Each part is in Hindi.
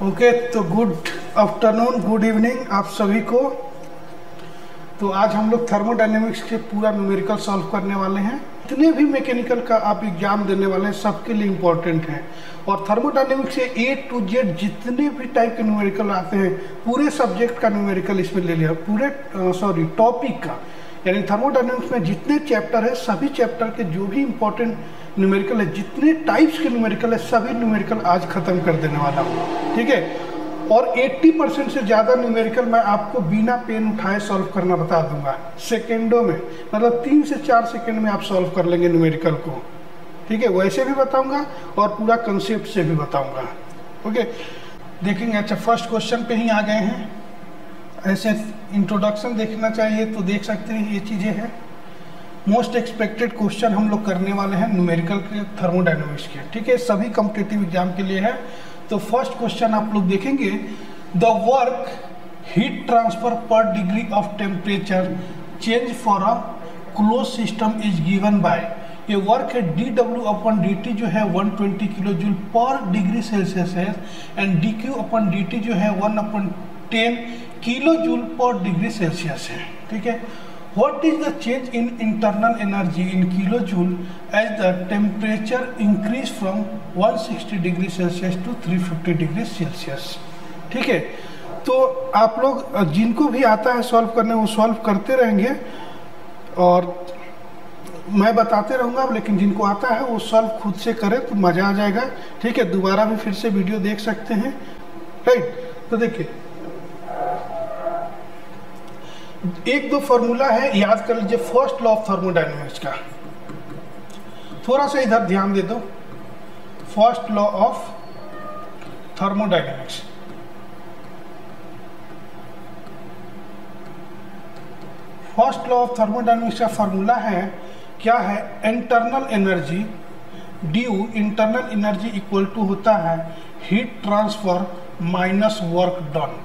ओके, तो गुड आफ्टरनून, गुड इवनिंग आप सभी को। तो आज हम लोग थर्मोडायनेमिक्स के पूरा न्यूमेरिकल सॉल्व करने वाले हैं। जितने भी मैकेनिकल का आप एग्जाम देने वाले हैं सबके लिए इम्पोर्टेंट है। और थर्मोडायनेमिक्स से A to Z जितने भी टाइप के न्यूमेरिकल आते हैं पूरे सब्जेक्ट का न्यूमेरिकल इसमें ले लिया, पूरे टॉपिक का। यानी थर्मोडायनेमिक्स में जितने चैप्टर है सभी चैप्टर के जो भी इम्पोर्टेंट न्यूमेरिकल है, जितने टाइप्स के न्यूमेरिकल है सभी न्यूमेरिकल आज खत्म कर देने वाला हूँ, ठीक है। और 80% से ज़्यादा न्यूमेरिकल मैं आपको बिना पेन उठाए सॉल्व करना बता दूंगा सेकेंडों में, मतलब 3 से 4 सेकेंड में आप सॉल्व कर लेंगे न्यूमेरिकल को, ठीक है। वैसे भी बताऊंगा और पूरा कंसेप्ट से भी बताऊंगा, ओके। देखेंगे, अच्छा फर्स्ट क्वेश्चन पे ही आ गए हैं। ऐसे इंट्रोडक्शन देखना चाहिए तो देख सकते हैं, ये चीज़ें हैं। मोस्ट एक्सपेक्टेड क्वेश्चन हम लोग करने वाले हैं न्यूमेरिकल के थर्मोडायनेमिक्स के, ठीक है। सभी कॉम्पिटिटिव एग्जाम के लिए है। तो फर्स्ट क्वेश्चन आप लोग देखेंगे, द वर्क हीट ट्रांसफर पर degree of temperature change for a close system is given by. ये वर्क है dW/dt जो है 120 किलो जूल पर डिग्री सेल्सियस है, एंड dQ/dt जो है 1/10 किलो जूल पर डिग्री सेल्सियस है, ठीक है। What is the change in internal energy in kilojoule as the temperature increase from 160 degree Celsius to 350 degree Celsius, ठीक है। तो आप लोग जिनको भी आता है सॉल्व करने वो सॉल्व करते रहेंगे और मैं बताते रहूँगा, लेकिन जिनको आता है वो सॉल्व खुद से करें तो मज़ा आ जाएगा, ठीक है। दोबारा भी फिर से वीडियो देख सकते हैं, राइट। तो देखिए, एक दो फॉर्मूला है, याद कर लीजिए फर्स्ट लॉ ऑफ थर्मोडायनेमिक्स का। थोड़ा सा इधर ध्यान दे दो। First law of thermodynamics, first law of thermodynamics का फॉर्मूला है, क्या है, internal energy due internal energy equal to होता है heat transfer minus work done.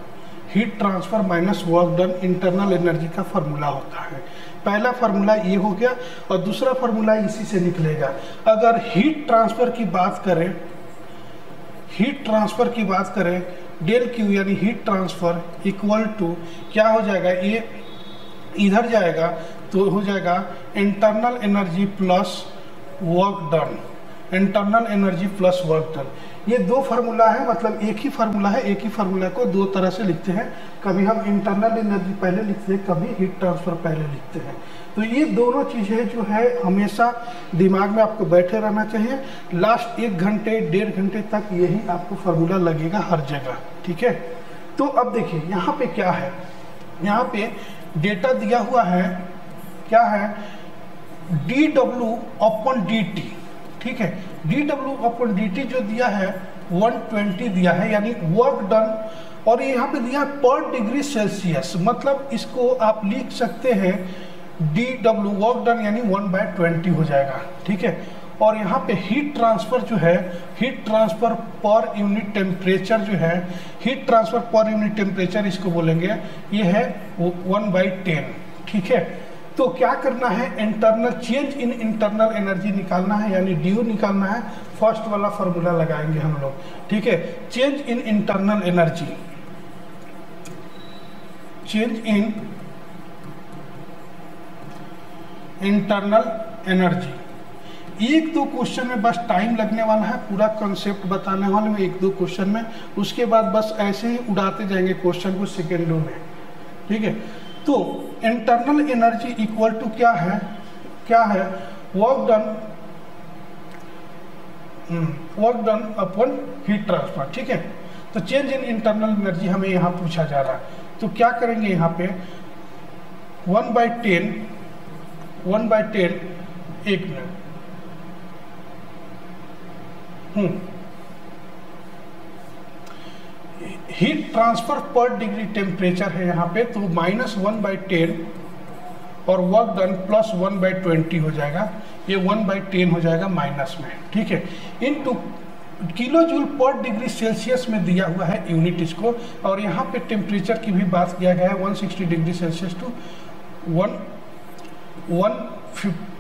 Heat transfer minus work done internal energy का फार्मूला होता है। पहला फार्मूला ये हो गया और दूसरा फार्मूला इसी से निकलेगा। अगर हीट ट्रांसफर की बात करें, हीट ट्रांसफर की बात करें, डेल क्यू यानी हीट ट्रांसफर इक्वल टू क्या हो जाएगा, ये इधर जाएगा तो हो जाएगा internal energy plus work done, internal energy plus work done. ये दो फार्मूला है, मतलब एक ही फार्मूला है, एक ही फार्मूला को दो तरह से लिखते हैं। कभी हम इंटरनल एनर्जी पहले लिखते हैं, कभी हीट ट्रांसफर पहले लिखते हैं। तो ये दोनों चीज़ें जो है हमेशा दिमाग में आपको बैठे रहना चाहिए। लास्ट 1 घंटे 1.5 घंटे तक यही आपको फार्मूला लगेगा हर जगह, ठीक है। तो अब देखिए यहाँ पे क्या है, यहाँ पे डेटा दिया हुआ है, क्या है, dW/dt, ठीक है। dW/dt जो दिया है 120 दिया है, यानी वर्क डन, और यहाँ पे दिया पर डिग्री सेल्सियस, मतलब इसको आप लिख सकते हैं dW वर्क डन यानी 1/20 हो जाएगा, ठीक है। और यहाँ पे हीट ट्रांसफर जो है, heat transfer per unit temperature जो है, heat transfer per unit temperature इसको बोलेंगे, ये है 1/10, ठीक है। तो क्या करना है, internal change in internal energy निकालना है, यानी ड्यू निकालना है। फर्स्ट वाला फॉर्मूला लगाएंगे हम लोग, ठीक है। Change in internal energy, change in internal energy. 1-2 question में बस टाइम लगने वाला है, पूरा कंसेप्ट बताने वाले में 1-2 क्वेश्चन में, उसके बाद बस ऐसे ही उड़ाते जाएंगे क्वेश्चन को सेकेंडों में, ठीक है। तो इंटरनल एनर्जी इक्वल टू क्या है, क्या है, work done upon heat transfer, ठीक है। तो चेंज इन इंटरनल एनर्जी हमें यहाँ पूछा जा रहा है, तो क्या करेंगे यहाँ पे 1/10 1/10 1 मिनट, हीट ट्रांसफर पर डिग्री टेम्परेचर है यहाँ पे, तो -1/10 और वर्क डन प्लस 1/20 हो जाएगा, ये 1/10 हो जाएगा माइनस में, ठीक है। इनटू किलो जूल पर डिग्री सेल्सियस में दिया हुआ है यूनिट इसको, और यहाँ पे टेम्परेचर की भी बात किया गया है 160 degree Celsius to 1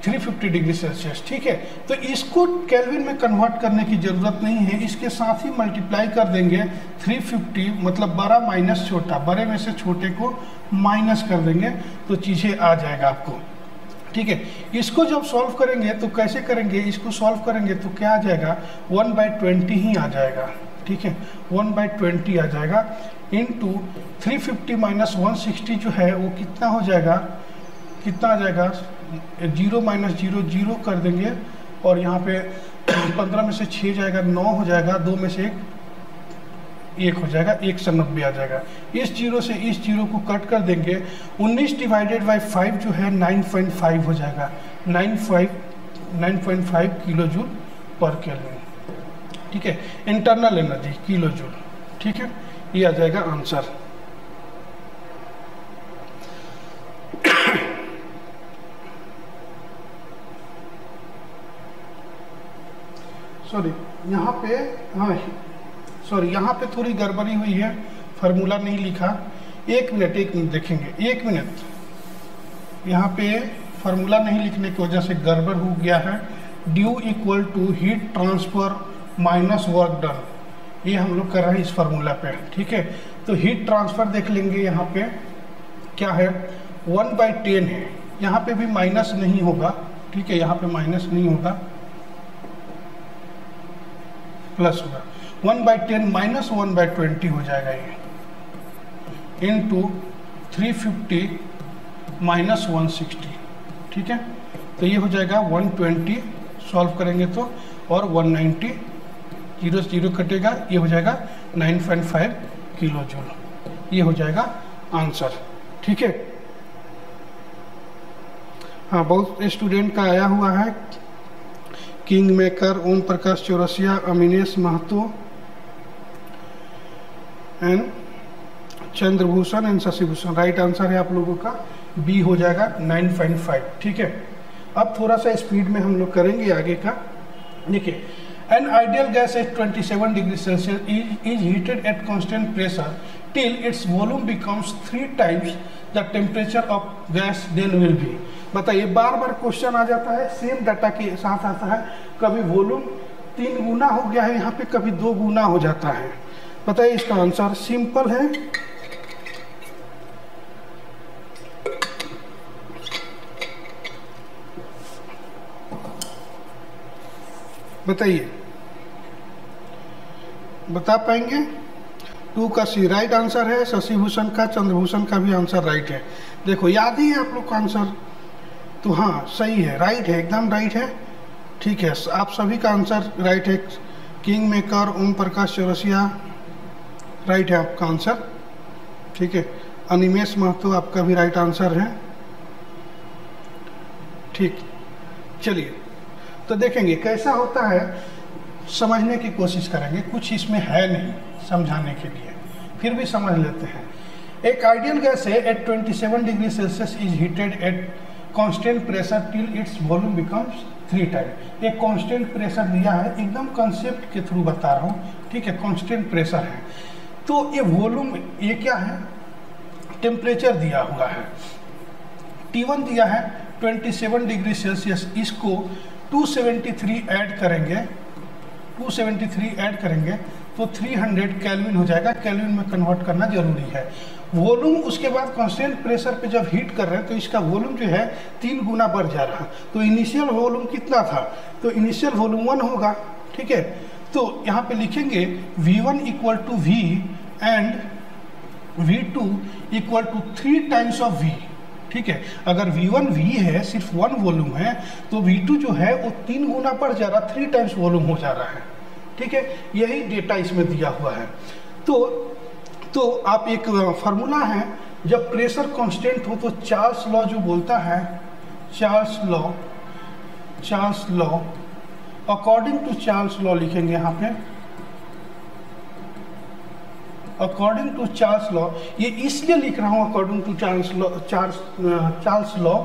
350 degree Celsius, ठीक है। तो इसको केल्विन में कन्वर्ट करने की ज़रूरत नहीं है, इसके साथ ही मल्टीप्लाई कर देंगे 350, मतलब बड़ा माइनस छोटा, बड़े में से छोटे को माइनस कर देंगे तो चीज़ें आ जाएगा आपको, ठीक है। इसको जब सॉल्व करेंगे तो कैसे करेंगे, इसको सॉल्व करेंगे तो क्या आ जाएगा, 1/20 ही आ जाएगा, ठीक है, 1/20 आ जाएगा इंटू 350 माइनस 160 जो है वो कितना हो जाएगा, कितना आ जाएगा, 0 माइनस 0 0 कर देंगे और यहाँ पे 15 में से 6 जाएगा, 9 हो जाएगा, 2 में से 1 हो जाएगा, 190 आ जाएगा। इस जीरो से इस जीरो को कट कर देंगे, 19 डिवाइडेड बाई 5 जो है 9.5 हो जाएगा, 9.5 किलो जूल पर केल्विन, ठीक है, इंटरनल एनर्जी किलो जूल, ठीक है, ये आ जाएगा आंसर। सॉरी यहाँ पे, हाँ सॉरी यहाँ पे थोड़ी गड़बड़ी हुई है, फार्मूला नहीं लिखा, एक मिनट देखेंगे, एक मिनट। यहाँ पे फार्मूला नहीं लिखने की वजह से गड़बड़ हो गया है। Due equal to heat transfer minus work done, ये हम लोग कर रहे हैं इस फार्मूला पे, ठीक है। तो हीट ट्रांसफर देख लेंगे, यहाँ पे क्या है, 1/10 है, यहाँ पे भी माइनस नहीं होगा, ठीक है, यहाँ पे माइनस नहीं होगा, प्लस होगा, 1/10 माइनस 1/20 हो जाएगा ये, इंटू 350 माइनस 160, ठीक है। तो ये हो जाएगा 120, सॉल्व करेंगे तो, और 190, 0 0 कटेगा, ये हो जाएगा 9.5 किलो जूल, ये हो जाएगा आंसर, ठीक है। हाँ, बहुत स्टूडेंट का आया हुआ है, king maker, Om Prakash Chaurasia, Aminesh Mahato and Chandrabhushan and Shashibhushan, right answer है आप लोगों का बी हो जाएगा 9.5, ठीक है। अब थोड़ा सा स्पीड में हम लोग करेंगे आगे का, देखिए। An ideal gas at 27 degree Celsius is heated at constant pressure till its volume becomes 3 times the temperature of gas then will be. बताइए, बार बार क्वेश्चन आ जाता है, सेम डाटा के साथ आता है, कभी वॉल्यूम 3 गुना हो गया है यहाँ पे, कभी 2 गुना हो जाता है। बताइए इसका आंसर सिंपल है, बताइए, बता पाएंगे? 2 का सी राइट आंसर है, शशिभूषण का, चंद्रभूषण का भी आंसर राइट है। देखो याद ही है आप लोग का आंसर, तो हाँ सही है, राइट है, एकदम राइट है, ठीक है। आप सभी का आंसर राइट है, king maker, Om Prakash Chaurasia, right है आपका आंसर, ठीक है। अनिमेश महतो आपका भी राइट आंसर है, ठीक। चलिए तो देखेंगे कैसा होता है, समझने की कोशिश करेंगे, कुछ इसमें है नहीं समझाने के लिए, फिर भी समझ लेते हैं। एक आइडियल गैस है at 27 degree Celsius is heated at constant pressure till its volume becomes 3 time. एक कांस्टेंट प्रेशर दिया है, एकदम कंसेप्ट के थ्रू बता रहा हूँ, ठीक है, कांस्टेंट प्रेशर है। तो ये वॉल्यूम, ये क्या है, टेम्परेचर दिया हुआ है, T1 दिया है 27 डिग्री सेल्सियस, इसको 273 ऐड करेंगे, 273 ऐड करेंगे तो 300 केल्विन हो जाएगा, केल्विन में कन्वर्ट करना जरूरी है। वॉल्यूम उसके बाद कांस्टेंट प्रेशर पे जब हीट कर रहे हैं तो इसका वॉल्यूम जो है 3 गुना बढ़ जा रहा है। तो इनिशियल वॉल्यूम कितना था, तो इनिशियल वॉल्यूम 1 होगा, ठीक है। तो यहाँ पे लिखेंगे V1 equal to V and V2 equal to 3 times of V, ठीक है। अगर V1 V है, सिर्फ 1 वॉल्यूम है, तो V2 जो है वो 3 गुना बढ़ जा रहा, 3 टाइम्स वॉल्यूम हो जा रहा है, ठीक है। यही डेटा इसमें दिया हुआ है। तो आप एक फार्मूला है, जब प्रेशर कांस्टेंट हो तो चार्ल्स लॉ जो बोलता है, Charles law, according to Charles law लिखेंगे यहाँ पे, अकॉर्डिंग टू चार्ल्स लॉ, ये इसलिए लिख रहा हूँ according to Charles law,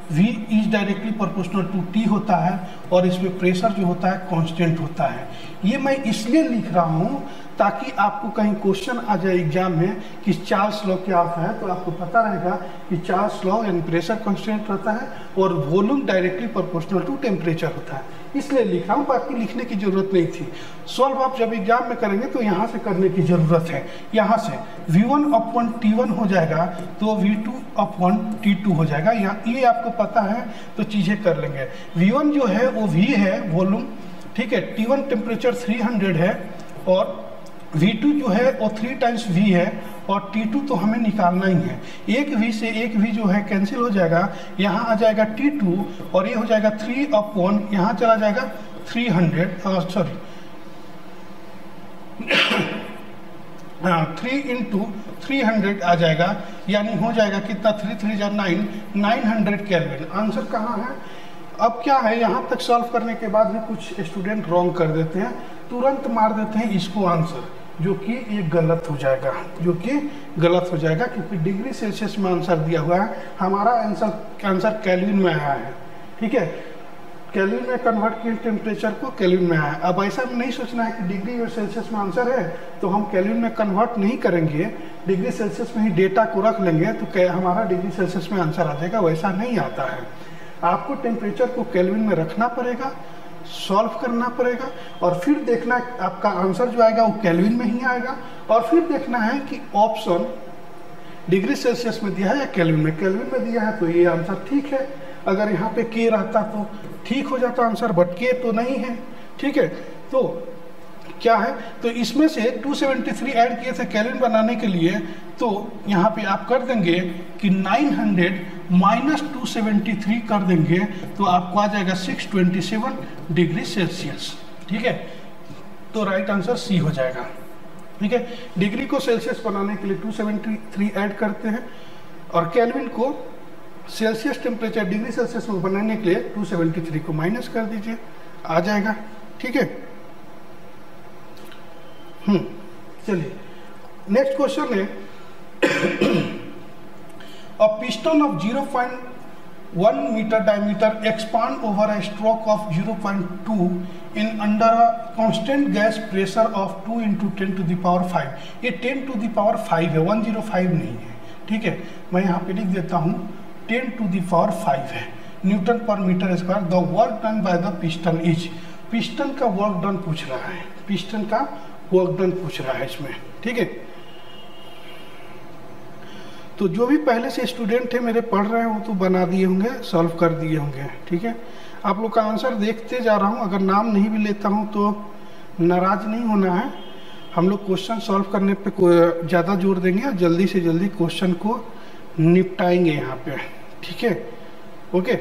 V is directly proportional to T होता है और इसमें प्रेशर जो होता है कांस्टेंट होता है। ये मैं इसलिए लिख रहा हूँ ताकि आपको कहीं क्वेश्चन आ जाए एग्जाम में कि चार्ल्स लॉ क्या होता है, तो आपको पता रहेगा कि चार्ल्स लॉ यानी प्रेशर कांस्टेंट रहता है और volume directly proportional to temperature होता है। इसलिए लिखा हूँ, बाकी लिखने की ज़रूरत नहीं थी। सॉल्व आप जब एग्जाम में करेंगे तो यहाँ से करने की ज़रूरत है। यहाँ से V1/T1 हो जाएगा तो V2/T2 हो जाएगा। यहाँ ये आपको पता है तो चीज़ें कर लेंगे। V1 जो है वो V है वॉल्यूम, ठीक है। T1 टेम्परेचर 300 है और V2 जो है वो 3 टाइम्स V है और T2 तो हमें निकालना ही है। एक V से एक V जो है कैंसिल हो जाएगा, यहाँ आ जाएगा T2 और ये हो जाएगा 3/, यहाँ चला जाएगा 300, सॉरी 3 × 300 आ जाएगा, यानी हो जाएगा कितना 3 3 जा 900 केल्विन। आंसर कहाँ है? अब क्या है, यहाँ तक सॉल्व करने के बाद भी कुछ स्टूडेंट रॉन्ग कर देते हैं, तुरंत मार देते हैं इसको आंसर, जो कि ये गलत हो जाएगा, क्योंकि डिग्री सेल्सियस में आंसर दिया हुआ है। हमारा आंसर केल्विन में आया है, ठीक है। केल्विन में कन्वर्ट किए टेम्परेचर को, केल्विन में आया है। अब ऐसा नहीं सोचना है कि डिग्री और सेल्सियस में आंसर है तो हम केल्विन में कन्वर्ट नहीं करेंगे, डिग्री सेल्सियस में ही डेटा को रख लेंगे तो हमारा डिग्री सेल्सियस में आंसर आ जाएगा। वैसा नहीं आता है, आपको टेम्परेचर को केल्विन में रखना पड़ेगा, सॉल्व करना पड़ेगा और फिर देखना आपका आंसर जो आएगा वो केल्विन में ही आएगा। और फिर देखना है कि ऑप्शन डिग्री सेल्सियस में दिया है या केल्विन में। केल्विन में दिया है तो ये आंसर ठीक है, अगर यहाँ पे के रहता तो ठीक हो जाता आंसर, बट के तो नहीं है, ठीक है। तो क्या है, तो इसमें से 273 ऐड किए थे केल्विन बनाने के लिए, तो यहाँ पे आप कर देंगे कि 900 - 273 कर देंगे तो आपको आ जाएगा 627 डिग्री सेल्सियस, ठीक है। तो राइट आंसर सी हो जाएगा, ठीक है। डिग्री को सेल्सियस बनाने के लिए 273 ऐड करते हैं और केल्विन को सेल्सियस टेम्परेचर डिग्री सेल्सियस में बनाने के लिए 273 को माइनस कर दीजिए, आ जाएगा, ठीक है। चलिए नेक्स्ट क्वेश्चन है, a piston of 0.1 meter diameter expand over a stroke of 0.2 in under a constant gas pressure of 2 × 10⁵। ये 10⁵ है, 105 नहीं है, ठीक है। मैं यहाँ पे लिख देता हूँ 10⁵ है newton per metre square. The work done by the piston is, piston का वर्क डन पूछ रहा है, पिस्टन का वर्क डन पूछ रहा है इसमें, ठीक है। तो जो भी पहले से स्टूडेंट थे मेरे पढ़ रहे हैं वो तो बना दिए होंगे, सॉल्व कर दिए होंगे, ठीक है। आप लोग का आंसर देखते जा रहा हूँ, अगर नाम नहीं भी लेता हूँ तो नाराज नहीं होना है। हम लोग क्वेश्चन सॉल्व करने पे ज़्यादा जोर देंगे और जल्दी से जल्दी क्वेश्चन को निपटाएंगे यहाँ पे, ठीक है, ओके।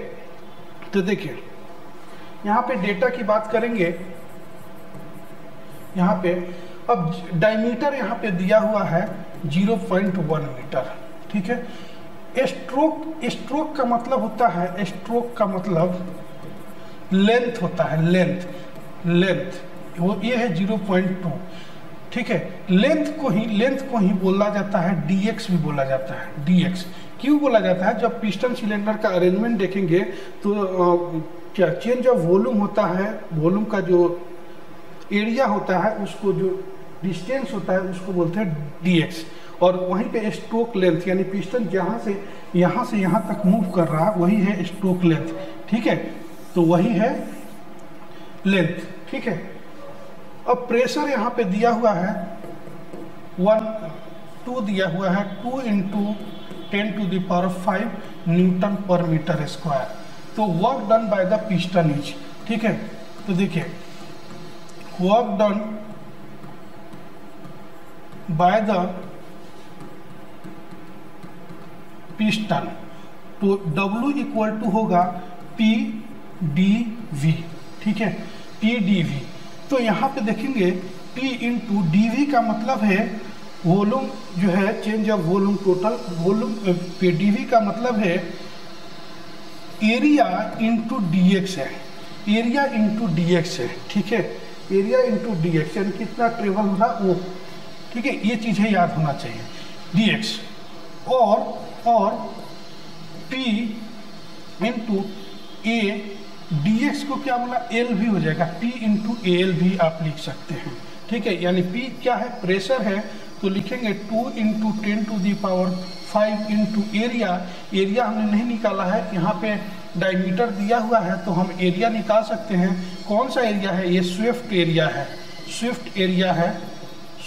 तो देखिए यहाँ पे डेटा की बात करेंगे, यहाँ पे अब डायमीटर यहाँ पे दिया हुआ है 0.1 मीटर, ठीक है। स्ट्रोक का मतलब होता है, स्ट्रोक का मतलब लेंथ होता है, लेंथ वो ये है 0.2, ठीक है। लेंथ को ही बोला जाता है dx भी बोला जाता है। dx क्यों बोला जाता है? जब पिस्टन सिलेंडर का अरेंजमेंट देखेंगे तो क्या चेंज ऑफ वॉल्यूम होता है, वॉल्यूम का जो एरिया होता है उसको, जो डिस्टेंस होता है उसको बोलते हैं dx। और वहीं पे स्ट्रोक लेंथ यानी पिस्टन जहाँ से यहाँ तक मूव कर रहा है वही है स्ट्रोक लेंथ, ठीक है। तो वही है लेंथ, ठीक है। अब प्रेशर यहाँ पे दिया हुआ है 2 दिया हुआ है 2 × 10⁵ न्यूटन पर मीटर स्क्वायर। तो work done by the piston is, ठीक है। तो देखिए work done by the piston, तो W = होगा P/dV, ठीक है, P/dV। तो यहाँ पे देखेंगे P × dV का मतलब है वॉल्यूम जो है, change of volume, total volume. dV का मतलब है एरिया × dx है, एरिया × dx है, ठीक है। एरिया × dx यानी कितना ट्रेवल हो रहा वो, ठीक है। ये चीज़ें याद होना चाहिए, dx। और P × A, dx को क्या बोला, L भी हो जाएगा, P × AL भी आप लिख सकते हैं, ठीक ठीक है, यानी P क्या है, प्रेशर है, तो लिखेंगे 2 इंटू 10⁵ इंटू एरिया। एरिया हमने नहीं निकाला है, यहाँ पे डायमीटर दिया हुआ है तो हम एरिया निकाल सकते हैं। कौन सा एरिया है, ये स्विफ्ट एरिया है, स्विफ्ट एरिया है,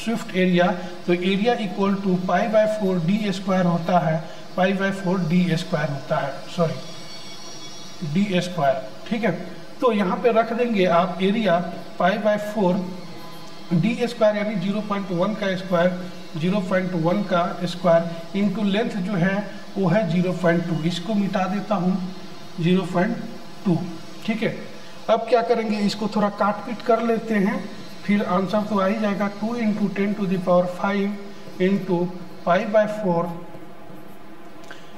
स्विफ्ट एरिया। तो एरिया इक्वल टू π/4 d² होता है, π/4 d² होता है, सॉरी d²। ठीक है, तो यहाँ पे रख देंगे आप एरिया π/4 d² यानी 0.1 का स्क्वायर, 0.1 का स्क्वायर इंटू लेंथ जो है वो है 0.2, इसको मिटा देता हूँ 0.2। ठीक है, अब क्या करेंगे, इसको थोड़ा काट पीट कर लेते हैं, फिर आंसर तो आ ही जाएगा। 2 इंटू 10⁵ इंटू π/4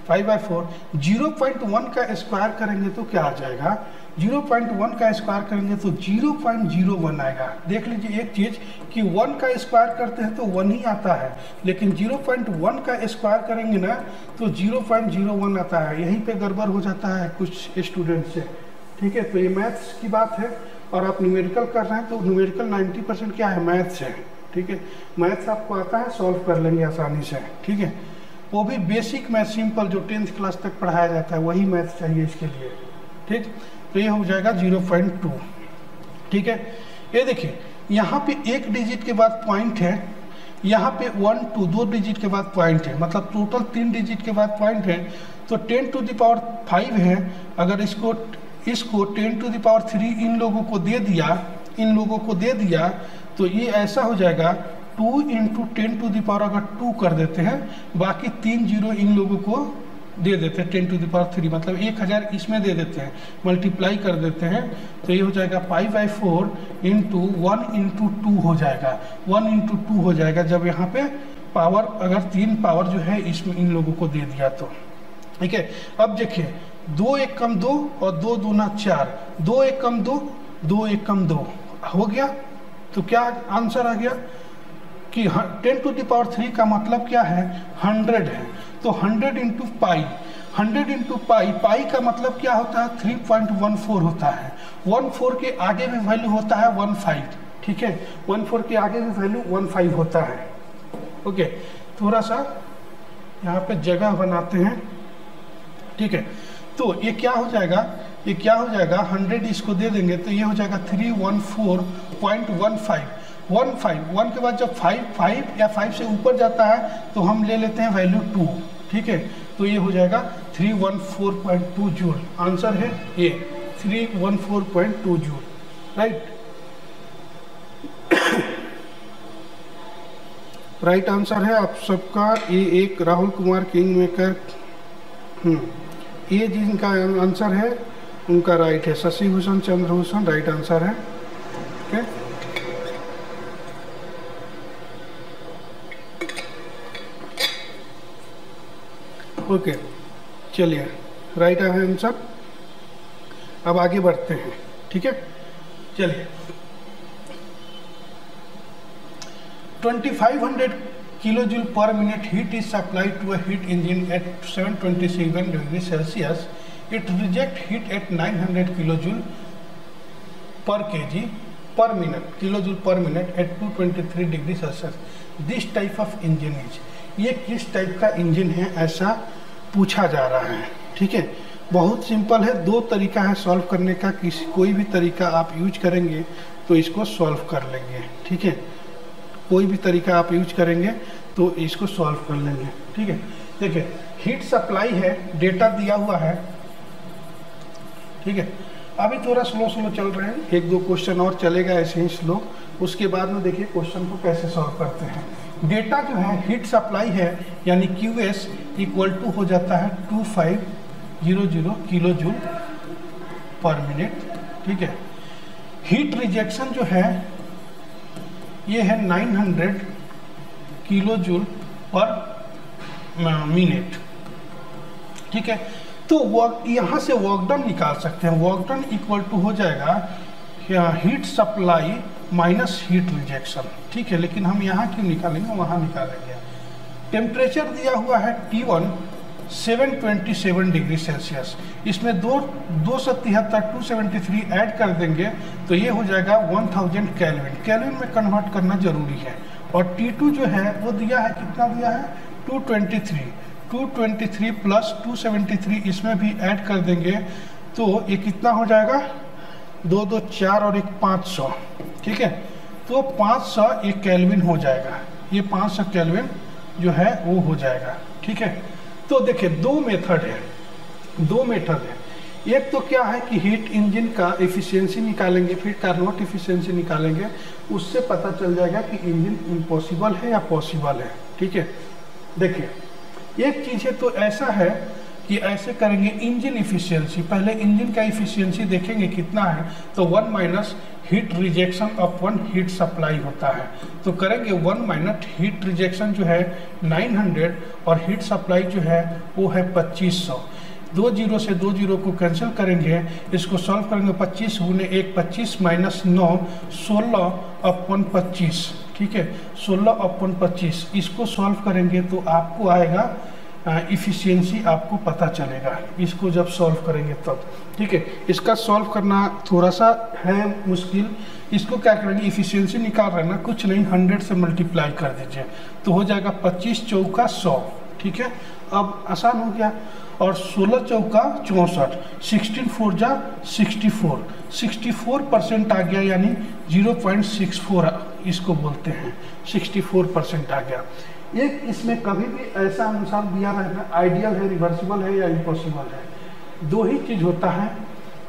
0.1 का स्क्वायर करेंगे तो क्या आ जाएगा, 0.1 का स्क्वायर करेंगे तो 0.01 आएगा। देख लीजिए एक चीज़ कि 1 का स्क्वायर करते हैं तो 1 ही आता है, लेकिन 0.1 का स्क्वायर करेंगे ना तो 0.01 आता है। यहीं पे गड़बड़ हो जाता है कुछ स्टूडेंट से। ठीक है, तो ये मैथ्स की बात है और आप न्यूमेरिकल कर रहे हैं तो न्यूमेरिकल 90% क्या है, मैथ्स है। ठीक है, मैथ्स आपको आता है, सॉल्व कर लेंगे आसानी से। ठीक है, वो भी बेसिक मैथ, सिंपल जो 10th क्लास तक पढ़ाया जाता है वही मैथ चाहिए इसके लिए। ठीक, तो ये हो जाएगा 0.2। ठीक है, ये देखिए यहाँ पे एक डिजिट के बाद पॉइंट है, यहाँ पे 1 2 दो डिजिट के बाद पॉइंट है, मतलब टोटल 3 डिजिट के बाद पॉइंट है। तो 10⁵ है, अगर इसको 10⁻³ इन लोगों को दे दिया तो ये ऐसा हो जाएगा 2 इंटू 10⁻, अगर 2 कर देते हैं, बाकी 3 जीरो इन लोगों को दे देते हैं 10⁻³ मतलब 1000 इसमें दे देते हैं, मल्टीप्लाई कर देते हैं, तो ये हो जाएगा π/4 इंटू 1 इंटू 2 हो जाएगा, 1 इंटू 2 हो जाएगा। जब यहाँ पे पावर, अगर 3 पावर जो है इसमें इन लोगों को दे दिया तो। ठीक है, अब देखिए 2 1 कम 2 और 2 दूना 4, 2 1 कम 2, 2 1 कम 2 हो गया। तो क्या आंसर आ गया कि 10⁻³ का मतलब क्या है, 100 है। तो 100 इंटू पाई, 100 इंटू पाई का मतलब क्या होता है, 3.14 होता है। 14 के आगे भी वैल्यू होता है 15। ठीक है, 14 के आगे भी वैल्यू 15 होता है। ओके, थोड़ा सा यहाँ पे जगह बनाते हैं। ठीक है, तो ये क्या हो जाएगा, 100 इसको दे देंगे तो ये हो जाएगा 314.15। 1 के बाद जब 5 या 5 से ऊपर जाता है तो हम ले लेते हैं वैल्यू 2। ठीक है, तो ये हो जाएगा 314.2 जूल। आंसर है ये 314.2 जूल, राइट। राइट आंसर है आप सबका ये एक राहुल कुमार किंग मेकर। ये जिनका आंसर है उनका राइट है, शशि भूषण चंद्रभूषण, राइट आंसर है। ओके, ओके, चलिए राइट है आंसर। अब आगे बढ़ते हैं। ठीक है, चलिए 2500 kilojule per minute heat is supplied to a heat engine at 727 degrees Celsius. It rejects heat at 900 kilojule per kg per minute, kilojoule per minute at 223 degrees Celsius. This type of engine is, ये किस टाइप का इंजन है ऐसा पूछा जा रहा है। ठीक है, बहुत सिंपल है, 2 तरीका है सॉल्व करने का। कोई भी तरीका आप यूज करेंगे तो इसको सॉल्व कर लेंगे। ठीक है, कोई भी तरीका आप यूज करेंगे तो इसको सॉल्व कर लेंगे। ठीक है, देखिए हीट सप्लाई है, डेटा दिया हुआ है। ठीक है, अभी थोड़ा स्लो चल रहे हैं, 1-2 क्वेश्चन और चलेगा ऐसे ही स्लो, उसके बाद में देखिए क्वेश्चन को कैसे सॉल्व करते हैं। डेटा जो है हीट सप्लाई है, यानी QS इक्वल टू हो जाता है 2500 किलोजूल पर मिनट। ठीक है, हीट रिजेक्शन जो है ये है 900 किलोजूल पर मिनट। ठीक है, तो यहाँ से वर्क डन निकाल सकते हैं। वर्क डन इक्वल टू हो जाएगा heat supply minus heat rejection. ठीक है, लेकिन हम यहाँ क्यों निकालेंगे, वहाँ निकालेंगे। टेम्परेचर दिया हुआ है T1, 727 डिग्री सेल्सियस। इसमें 273 273 ऐड कर देंगे तो ये हो जाएगा 1000 केल्विन। केल्विन में कन्वर्ट करना जरूरी है। और T2 जो है वो दिया है, कितना दिया है 223 प्लस 273 इसमें भी ऐड कर देंगे तो ये कितना हो जाएगा 2 2 4 और 1 500। ठीक है, तो 500 एक केल्विन हो जाएगा, ये 500 केल्विन जो है वो हो जाएगा। ठीक है, तो देखिए दो मेथड है। एक तो क्या है कि हीट इंजन का एफिशिएंसी निकालेंगे, फिर कार्नोट एफिशिएंसी निकालेंगे, उससे पता चल जाएगा कि इंजन इम्पॉसिबल है या पॉसिबल है। ठीक है, देखिए एक चीज़ है तो ऐसा है कि ऐसे करेंगे इंजन इफिशियंसी, पहले इंजन का इफिशियंसी देखेंगे कितना है, तो 1 minus heat rejection upon heat supply होता है। तो करेंगे 1 माइनस हीट रिजेक्शन जो है 900 और हीट सप्लाई जो है वो है 2500। 2 जीरो से 2 जीरो को कैंसिल करेंगे, इसको सॉल्व करेंगे 25 गुने 1 25 माइनस 9 16 अपॉन 25। ठीक है, 16 अपॉन 25 इसको सॉल्व करेंगे तो आपको आएगा इफिशियंसी, आपको पता चलेगा इसको जब सॉल्व करेंगे तब। ठीक है, इसका सॉल्व करना थोड़ा सा है मुश्किल। इसको क्या करेंगे, इफिशियंसी निकाल रहे हैं ना, कुछ नहीं 100 से मल्टीप्लाई कर दीजिए तो हो जाएगा 25 चौका 100। ठीक है, अब आसान हो गया। और 16 चौका 64, 16 4 जा 64, 64% आ गया, यानी 0.64 इसको बोलते हैं, 64% आ गया। एक इसमें कभी भी ऐसा अनुसार दिया रहना आइडियल है, रिवर्सिबल है या इम्पॉसिबल है। दो ही चीज़ होता है,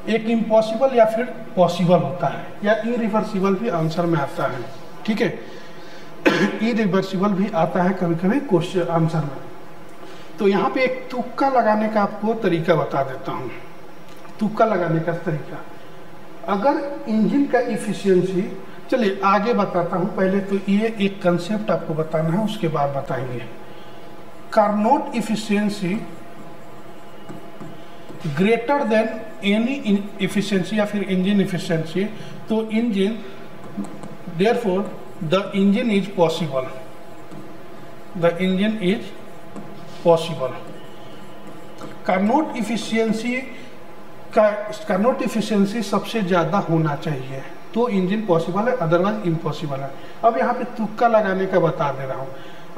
एक इम्पॉसिबल या फिर पॉसिबल होता है, या इरिवर्सिबल भी आंसर में आता है। ठीक है, इरिवर्सिबल भी आता है कभी कभी क्वेश्चन आंसर में। तो यहाँ पे एक तुक्का लगाने का आपको तरीका बता देता हूँ। तुक्का लगाने का तरीका, अगर इंजन का इफिशियंसी, चलिए आगे बताता हूँ, पहले तो ये एक कंसेप्ट आपको बताना है, उसके बाद बताएंगे। Carnot efficiency greater than any efficiency या फिर इंजन इफिशियंसी, तो engine therefore the engine is possible, the engine is possible. Carnot efficiency सबसे ज़्यादा होना चाहिए तो इंजन पॉसिबल है, अदरवाइज इम्पॉसिबल है। अब यहाँ पे तुक्का लगाने का बता दे रहा हूँ।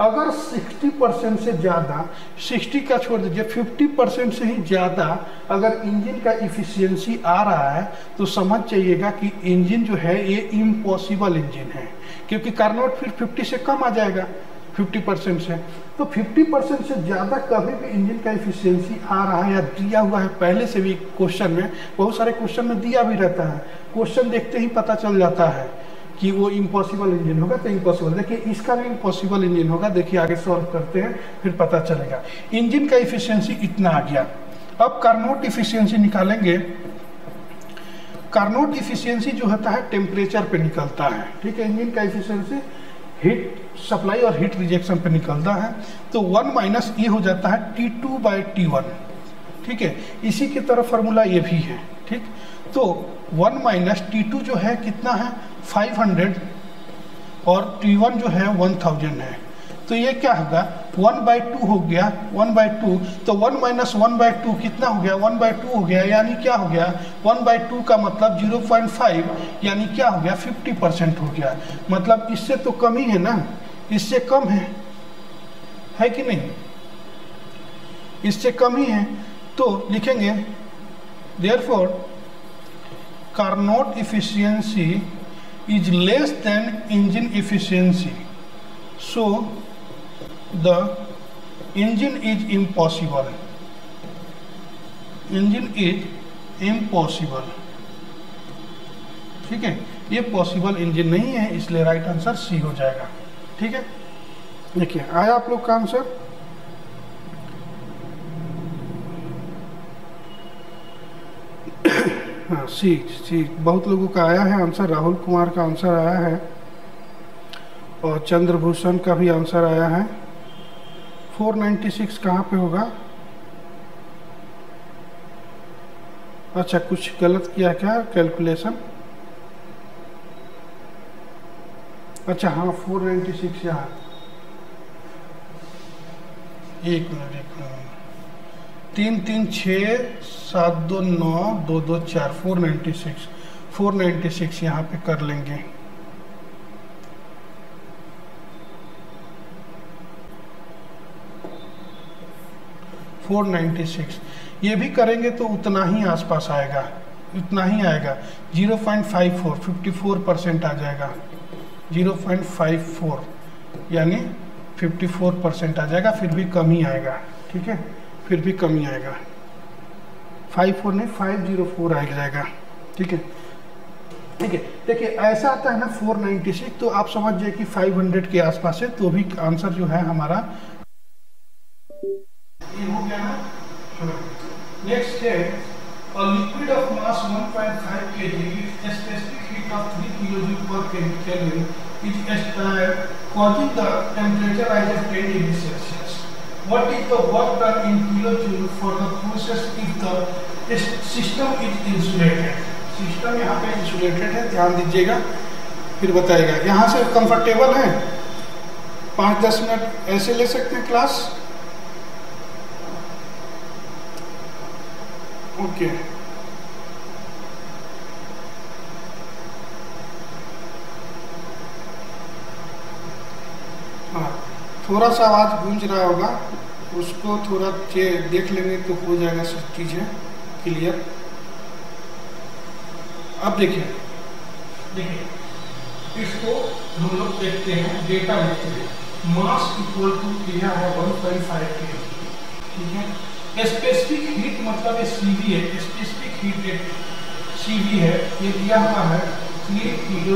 अगर 60% से ज़्यादा, 60 का छोड़ दीजिए, 50% से ही ज़्यादा अगर इंजन का इफिशियंसी आ रहा है तो समझ जाइएगा कि इंजन जो है ये इम्पॉसिबल इंजन है, क्योंकि कार्नोट फिर 50 से कम आ जाएगा 50% से। तो 50% से ज़्यादा कभी भी इंजन का इफिशियंसी आ रहा है या दिया हुआ है, पहले से भी क्वेश्चन में, बहुत सारे क्वेश्चन में दिया भी रहता है, क्वेश्चन देखते ही पता चल जाता है कि वो इम्पॉसिबल इंजन होगा तो इम्पॉसिबल। देखिए इसका भी इम्पॉसिबल इंजन होगा, देखिए आगे सॉल्व करते हैं फिर पता चलेगा। इंजन का इफिशियंसी इतना आ गया। अब कार्नोट इफिशियंसी निकालेंगे। कार्नोट इफिशियंसी जो होता है टेम्परेचर पे निकलता है। ठीक है, इंजन का इफिशियंसी हीट सप्लाई और हीट रिजेक्शन पे निकलता है। तो 1 माइनस ये हो जाता है T2/T1। ठीक है, इसी की तरह फार्मूला ये भी है। ठीक, तो 1 माइनस T2 जो है कितना है 500 और T1 जो है 1000 है। तो ये क्या होगा 1/2 हो गया, 1/2। तो 1 माइनस 1/2 कितना हो गया 1/2 हो गया, यानी क्या हो गया 1/2 का मतलब 0.5, यानी क्या हो गया 50% हो गया। मतलब इससे तो कम ही है ना, इससे कम है कि नहीं, इससे कम ही है। तो लिखेंगे therefore Carnot efficiency is less than engine efficiency, so the engine is impossible, engine is impossible। ठीक है, ये पॉसिबल इंजन नहीं है, इसलिए राइट आंसर सी हो जाएगा। ठीक है, देखिए आया आप लोग का आंसर। हाँ सी बहुत लोगों का आया है आंसर। राहुल कुमार का आंसर आया है और चंद्रभूषण का भी आंसर आया है। 496 कहाँ पे होगा? अच्छा कुछ गलत किया क्या कैलकुलेशन? अच्छा हाँ 496 यहाँ, एक मिनट 3 3 6 7 2 9 2 2 4 496 496 यहाँ पे कर लेंगे। ये भी करेंगे तो उतना ही आसपास आएगा, उतना ही आएगा। 0.54 54% आ जाएगा। 0.54 यानी 54% आ जाएगा, फिर भी कम ही आएगा। ठीक है, फिर भी कम ही आएगा। 54 नहीं 504 आ जाएगा। ठीक है, ठीक है। देखिए ऐसा आता है ना 496, तो आप समझ जाइए कि 500 के आसपास है, तो भी आंसर जो है हमारा ये हो गया ना। नेक्स्ट है a liquid of mass 1.5 kg with a specific heat of 3 kJ per Kelvin is aspired, causing the temperature rise of 10 degrees Celsius. What is the work done in kilojoule for the process if the system is insulated? System यहाँ पे इंसुलेटेड है, ध्यान दीजिएगा, फिर बताएगा। यहाँ से कंफर्टेबल है, 5-10 मिनट ऐसे ले सकते हैं क्लास। ओके हाँ, थोड़ा सा आवाज़ गूंज रहा होगा, उसको थोड़ा देख लेंगे तो हो जाएगा सब चीज़ें क्लियर। अब देखिए इसको हम लोग देखते हैं, डेटा लेते हैं। मास इक्वल टू दिया है 1.5 kg। ठीक है, स्पेसिफिक हीट मतलब CV है, स्पेसिफिक हीट CV है, ये दिया हुआ है 3 kJ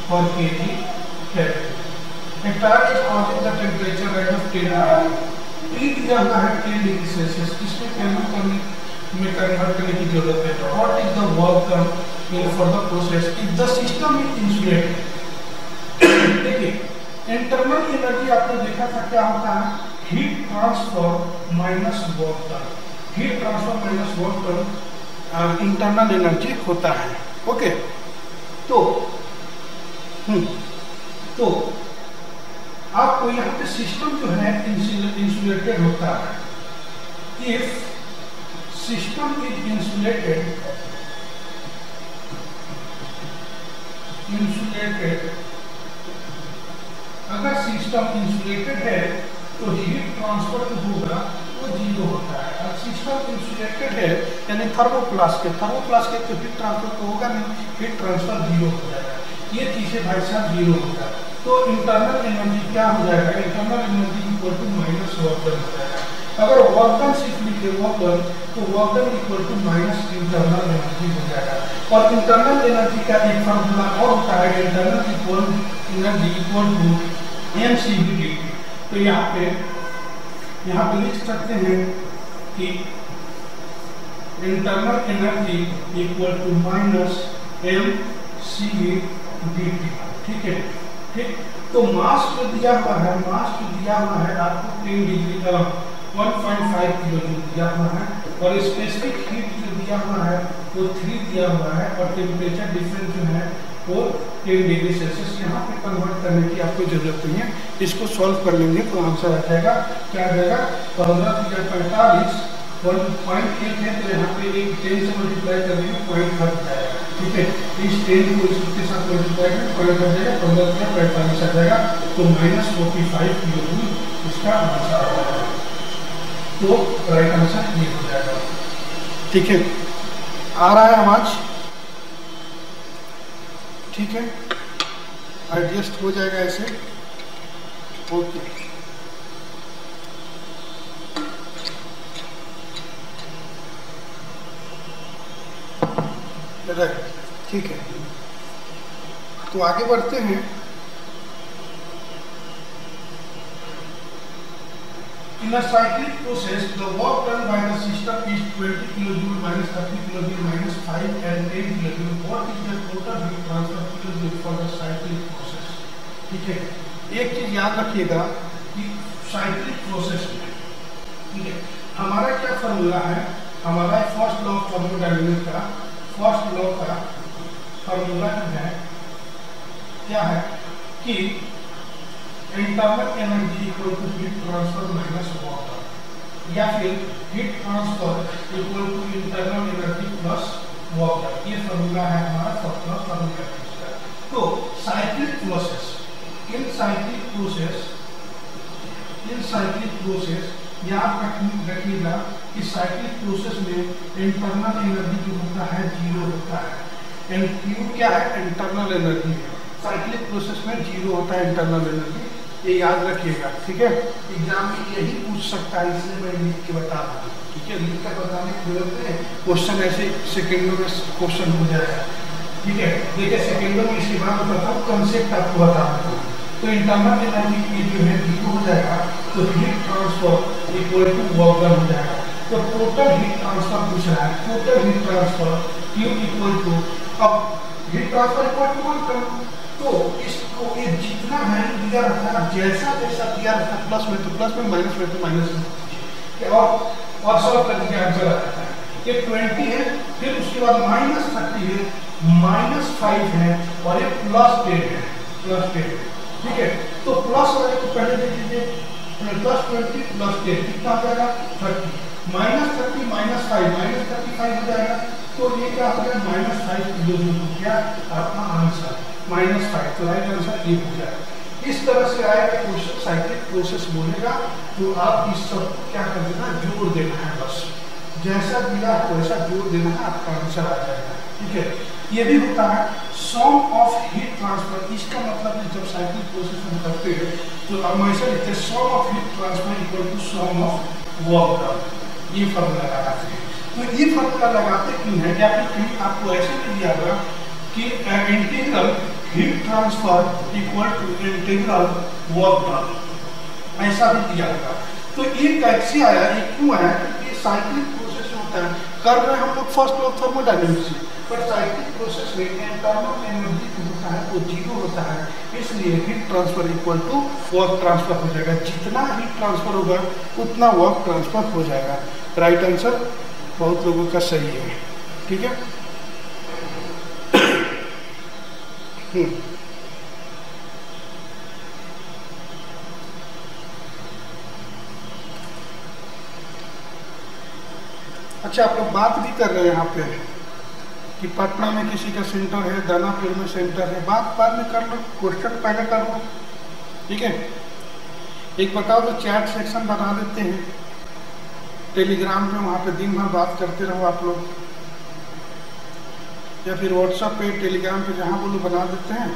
per kg है। टेम्परेचर राइज ऑफ 10 डिग्री दिया हुआ है 10 डिग्री सेल्सियस। इसमें कन्वर्ट करने की जरूरत है। What is the work done for the process if the system is insulated. देखिए इंटरनल एनर्जी आपने देखा था क्या होता है, heat transfer minus work done. Heat transfer minus work done internal energy होता है। ओके, तो आपको यहाँ पे सिस्टम जो है इंसुलेटेड होता है। इफ सिस्टम इज इंसुलेटेड अगर सिस्टम इंसुलेटेड है तो हीट ट्रांसफर जो होगा वो 0 होता है। अगर सिस्टम इंसुलेटेड है यानी थर्मोप्लास्ट के तो हीट ट्रांसफर तो होगा नहीं, हीट ट्रांसफर 0 हो जाएगा। ये चीज़ें भाई साहब 0 होता है, तो इंटरनल एनर्जी क्या हो जाएगा, internal energy equal to minus work done हो जाएगा। अगर वर्क डन सिर्फ लिखे वर्क डन, तो work done equal to minus internal energy हो जाएगा। और इंटरनल एनर्जी का एक फॉर्मूला और होता है, internal energy equal to mCV/dt। तो यहाँ पे लिख सकते हैं कि internal energy equal to minus mCV/dt। ठीक है, ठीक। तो मास जो दिया हुआ है आपको 10 डिग्री 1.5 किलोजूल दिया हुआ है, और स्पेसिफिक हीट जो दिया हुआ है वो 3 दिया हुआ है, और टेम्परेचर डिफरेंस जो है वो 10 डिग्री सेल्सियस। यहाँ पे कन्वर्ट करने की आपको जरूरत नहीं है, इसको सॉल्व कर लेंगे तो आंसर आ जाएगा। क्या आ जाएगा, 15 पॉइंट 1 है, तो यहाँ पे एक 10 से मल्टीप्लाई करेंगे पॉइंट घट जाएगा। ठीक है, इस 10 को इसके साथ मल्टीप्लाई करेंगे पॉइंट घट जाएगा, 15 आ जाएगा, तो -45 किलोजूल इसका आंसर आ जाएगा। तो राइट आंसर ये हो जाएगा। ठीक है, आ रहा है आवाज? ठीक है, एडजस्ट हो जाएगा ऐसे। ओके, ठीक है, तो आगे बढ़ते हैं। In a cyclic process, the work done by the system is 20 kJ minus 30 kJ minus 5 and 10 kJ. What is the total heat transfer kJ for the cyclic process? ठीक है, एक चीज याद रखिएगा कि साइक्लिक प्रोसेस में, ठीक है, हमारा क्या फॉर्मूला है, हमारा फर्स्ट लॉ ऑफ थर्मोडायनामिक्स का फर्स्ट लॉ का फॉर्मूला है क्या है कि internal energy equal to heat transfer minus work done. या फिर heat transfer equal to internal energy plus work done. ये फॉर्मूला है हमारा फॉर्मूला थर्मोडायनेमिक्स का। तो cyclic process, in cyclic process याद रखिएगा कि साइक्लिक प्रोसेस में इंटरनल एनर्जी जो होता है जीरो होता है। क्यू क्या है? Internal energy. साइक्लिक प्रोसेस में जीरो होता है इंटरनल एनर्जी, ये याद रखिएगा, ठीक है। एग्जाम में यही पूछ सकता है, इसलिए मैं लिख के बता रहा हूँ, ठीक है। लिख कर बताने की जरूरत नहीं, क्वेश्चन ऐसे सेकेंडों में क्वेश्चन हो जाएगा, ठीक है। देखिए सेकेंडों में इसके बाद बताता हूँ, कंसेप्ट आपको बता रहा हूँ। तो इंटरनल एनर्जी की जो है जीरो हो जाएगा, तो heat transfer equal to work done हो जाएगा। तो टोटल हीट ट्रांसफर पूछ रहा है, total heat transfer Q equal to, अब heat transfer equal to work done, तो इसको ये जितना है दिया रहता है, जैसा जैसा दिया रहता है प्लस में तो प्लस में, माइनस में तो माइनस में, और सॉल्व करने के आंसर आ जाता है। ये 20 है, फिर उसके बाद -30 है, -5 है और ये +10 है, +10, ठीक है। तो प्लस वाले को पहले देख लीजिए, +20 +10 कितना हो जाएगा? 30, -30 -5 -35 हो जाएगा। तो ये क्या हो गया? -5 किलो जूल हो गया आपका आंसर, -5। तो राइट आंसर ये हो जाएगा। इस तरह से आएगा क्वेश्चन, साइक्लिक प्रोसेस बोलेगा तो आप इस सब क्या कर देना, जोड़ देना है, बस जैसा दिया है वैसा जोड़ देना है, आपका आंसर आ जाएगा, ठीक है। ये भी होता है सम ऑफ हीट ट्रांसफर। इसका मतलब है जब साइक्लिक प्रोसेस हम करते हैं तो हम ऐसे लिखते हैं sum of heat transfer equal to sum of work done. ये फॉर्मूला लगाते हैं। तो ये फॉर्मूला लगाते क्यों है? या फिर कहीं आपको ऐसे नहीं दिया होगा कि integral heat transfer equal to integral work done, ऐसा भी दिया होगा। तो ये कैसे आया, ये क्यों आया? क्योंकि साइक्लिक प्रोसेस होता है, कर रहे हैं हम लोग फर्स्ट लोग थर्मोडायनेमिक्स, पर साइक्लिक प्रोसेस में इंटरनल एनर्जी जो होता है वो जीरो होता है, इसलिए heat transfer equal to work transfer हो जाएगा। जितना हीट ट्रांसफर होगा उतना वर्क ट्रांसफर हो जाएगा। राइट आंसर बहुत लोगों का सही है, ठीक है। अच्छा, आप लोग बात भी कर रहे हैं यहाँ पे कि पटना में किसी का सेंटर है, दानापुर में सेंटर है, बात बाद में कर लो, क्वेश्चन पहले कर लो, ठीक है। एक बताओ तो चैट सेक्शन बना देते हैं टेलीग्राम पे, वहाँ पे दिन भर बात करते रहो आप लोग, या फिर व्हाट्सएप पे टेलीग्राम पे जहाँ बोलो बना देते हैं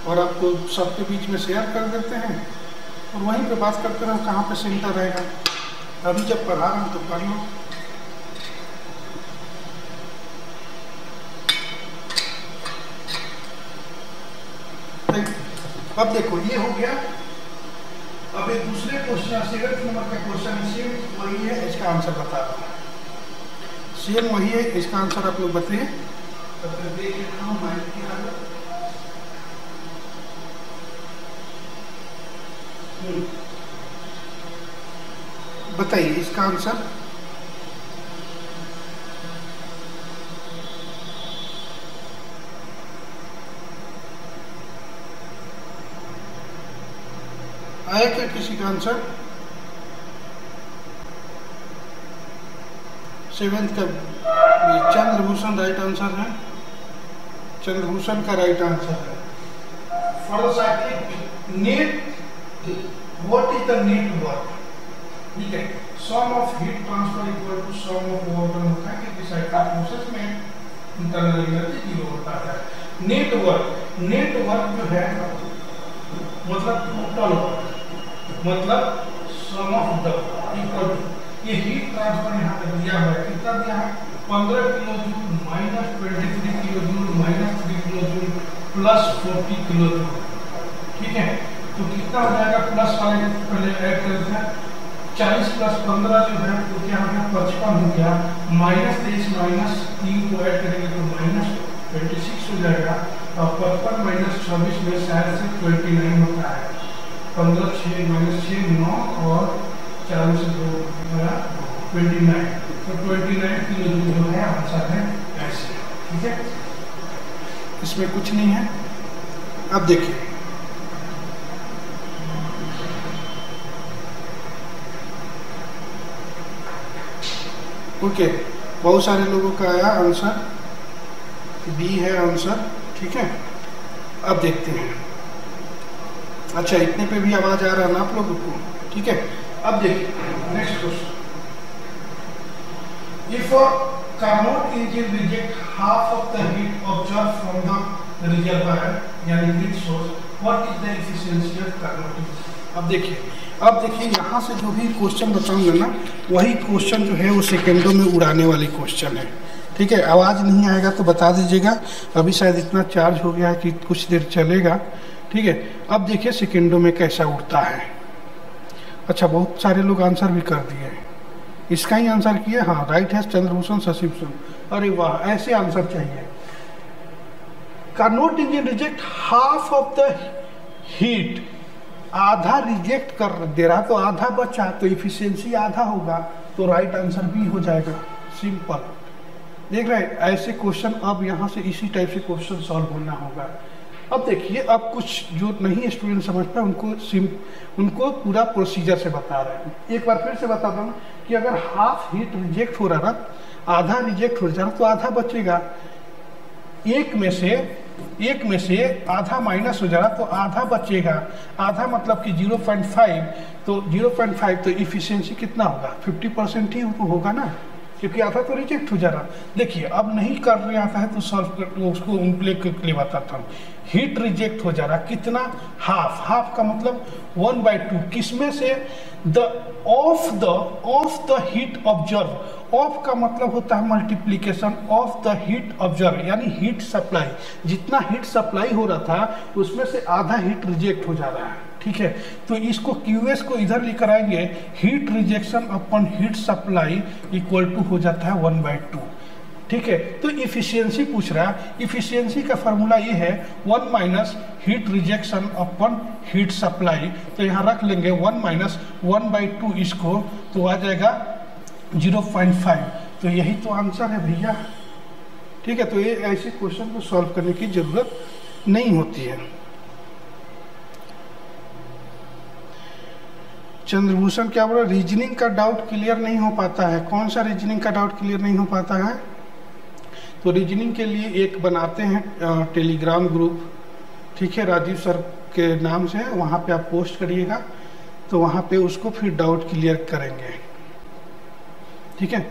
और आपको सबके बीच में शेयर कर देते हैं और वहीं पे बात करते रहो कहाँ पे सेंटर रहेगा। अभी जब पढ़ा रहा हूँ तो कर लो। अब देखो ये हो गया। अब एक दूसरे क्वेश्चन 7 नंबर का क्वेश्चन सेम वही है, इसका आंसर बता रहा हूँ। सेम वही है, इसका आंसर आप लोग बताइए। बताइए इसका आंसर। आया क्या किसी का आंसर? 7th का चंद्रभूषण राइट आंसर है, चंद्रभूषण का राइट आंसर है। For cyclic net, what is the net work? ठीक है, sum of heat transfer equal to sum of work done होता है, क्योंकि साइक्लिक प्रोसेस में इंटरनल एनर्जी जीरो होता है। नेट वर्क जो है मतलब टोटल वर्क, मतलब सम ऑफ द इक्वल टू, ये हीट ट्रांसफर यहाँ पे दिया हुआ है, कितना दिया है? 15 kilo joule -23 kilo joule -3 kilo joule +40 kilo joule, ठीक है। तो कितना हो जाएगा? प्लस वाले पहले ऐड करते हैं, 40 + 15 जो है तो क्या हो गया? 55 हो गया। -23 -3 को ऐड करेंगे तो -26 हो जाएगा, और 55 - 26 में शायद से 29 होता है। 15 6 -6 9 और 40 से 2 29, तो 29 किलो जूल जो है आंसर है ऐसे, ठीक है। इसमें कुछ नहीं है। अब देखिए ओके, बहुत सारे लोगों का आया आंसर, बी है आंसर। ठीक है, अब देखते हैं। अच्छा, इतने पे भी आवाज आ रहा है ना आप लोगों को? ठीक है, अब देखिए next question. If Carnot engine reject half of the heat observe from the reservoir यानी heat source, what is the efficiency of Carnot engine? अब देखिए यहाँ से जो भी क्वेश्चन बताऊंगा ना, वही क्वेश्चन जो है वो सेकेंडों में उड़ाने वाली क्वेश्चन है। ठीक है, आवाज़ नहीं आएगा तो बता दीजिएगा, अभी शायद इतना चार्ज हो गया है कि कुछ देर चलेगा। ठीक है, अब देखिए सेकेंडों में कैसा उड़ता है। अच्छा, बहुत सारे लोग आंसर भी कर दिए, इसका ही आंसर किए। हाँ, राइट है चंद्रभूषण शशिभूषण। अरे वाह, ऐसे आंसर चाहिए। Carnot engine reject half of the heat, आधा रिजेक्ट कर दे रहा तो आधा बचा, तो इफिशियंसी आधा होगा, तो राइट आंसर भी हो जाएगा। सिंपल, देख रहे हैं ऐसे क्वेश्चन। अब यहाँ से इसी टाइप से क्वेश्चन सॉल्व होना होगा। अब देखिए, अब कुछ जो नहीं स्टूडेंट समझ पाए उनको पूरा प्रोसीजर से बता रहे हैं। एक बार फिर से बताता हूँ कि अगर हाफ हीट रिजेक्ट हो रहा ना, आधा रिजेक्ट हो जा रहा तो आधा बचेगा। एक में से आधा माइनस हो जा रहा तो आधा बचेगा। आधा मतलब कि 0.5, तो 0.5 तो इफिशियंसी कितना होगा? 50% ही होगा ना, क्योंकि आधा तो रिजेक्ट हो जा रहा। देखिए, अब नहीं करने आता है तो सॉल्व कर उसको ले बताता हूँ। हीट रिजेक्ट हो जा रहा कितना? हाफ का मतलब 1/2। किसमें से? Of the heat observe. Of का मतलब होता है multiplication of the heat observe, यानी हीट सप्लाई। जितना हीट सप्लाई हो रहा था उसमें से आधा हीट रिजेक्ट हो जा रहा है। ठीक है, तो इसको QS को इधर लेकर आएंगे, हीट रिजेक्शन अपन हीट सप्लाई इक्वल टू हो जाता है 1/2। ठीक है, तो इफिशियंसी पूछ रहा है। इफिशियंसी का फार्मूला ये है 1 माइनस हीट रिजेक्शन अपन हीट सप्लाई। तो यहाँ रख लेंगे 1 माइनस 1/2 इसको, तो आ जाएगा 0.5। तो यही तो आंसर है भैया। ठीक है, तो ये ऐसे क्वेश्चन को सॉल्व करने की जरूरत नहीं होती है। चंद्रभूषण क्या बोला? रीजनिंग का डाउट क्लियर नहीं हो पाता है। कौन सा रीजनिंग का डाउट क्लियर नहीं हो पाता है? तो रीजनिंग के लिए एक बनाते हैं टेलीग्राम ग्रुप। ठीक है, राजीव सर के नाम से, वहाँ पे आप पोस्ट करिएगा, तो वहाँ पे उसको फिर डाउट क्लियर करेंगे। ठीक है,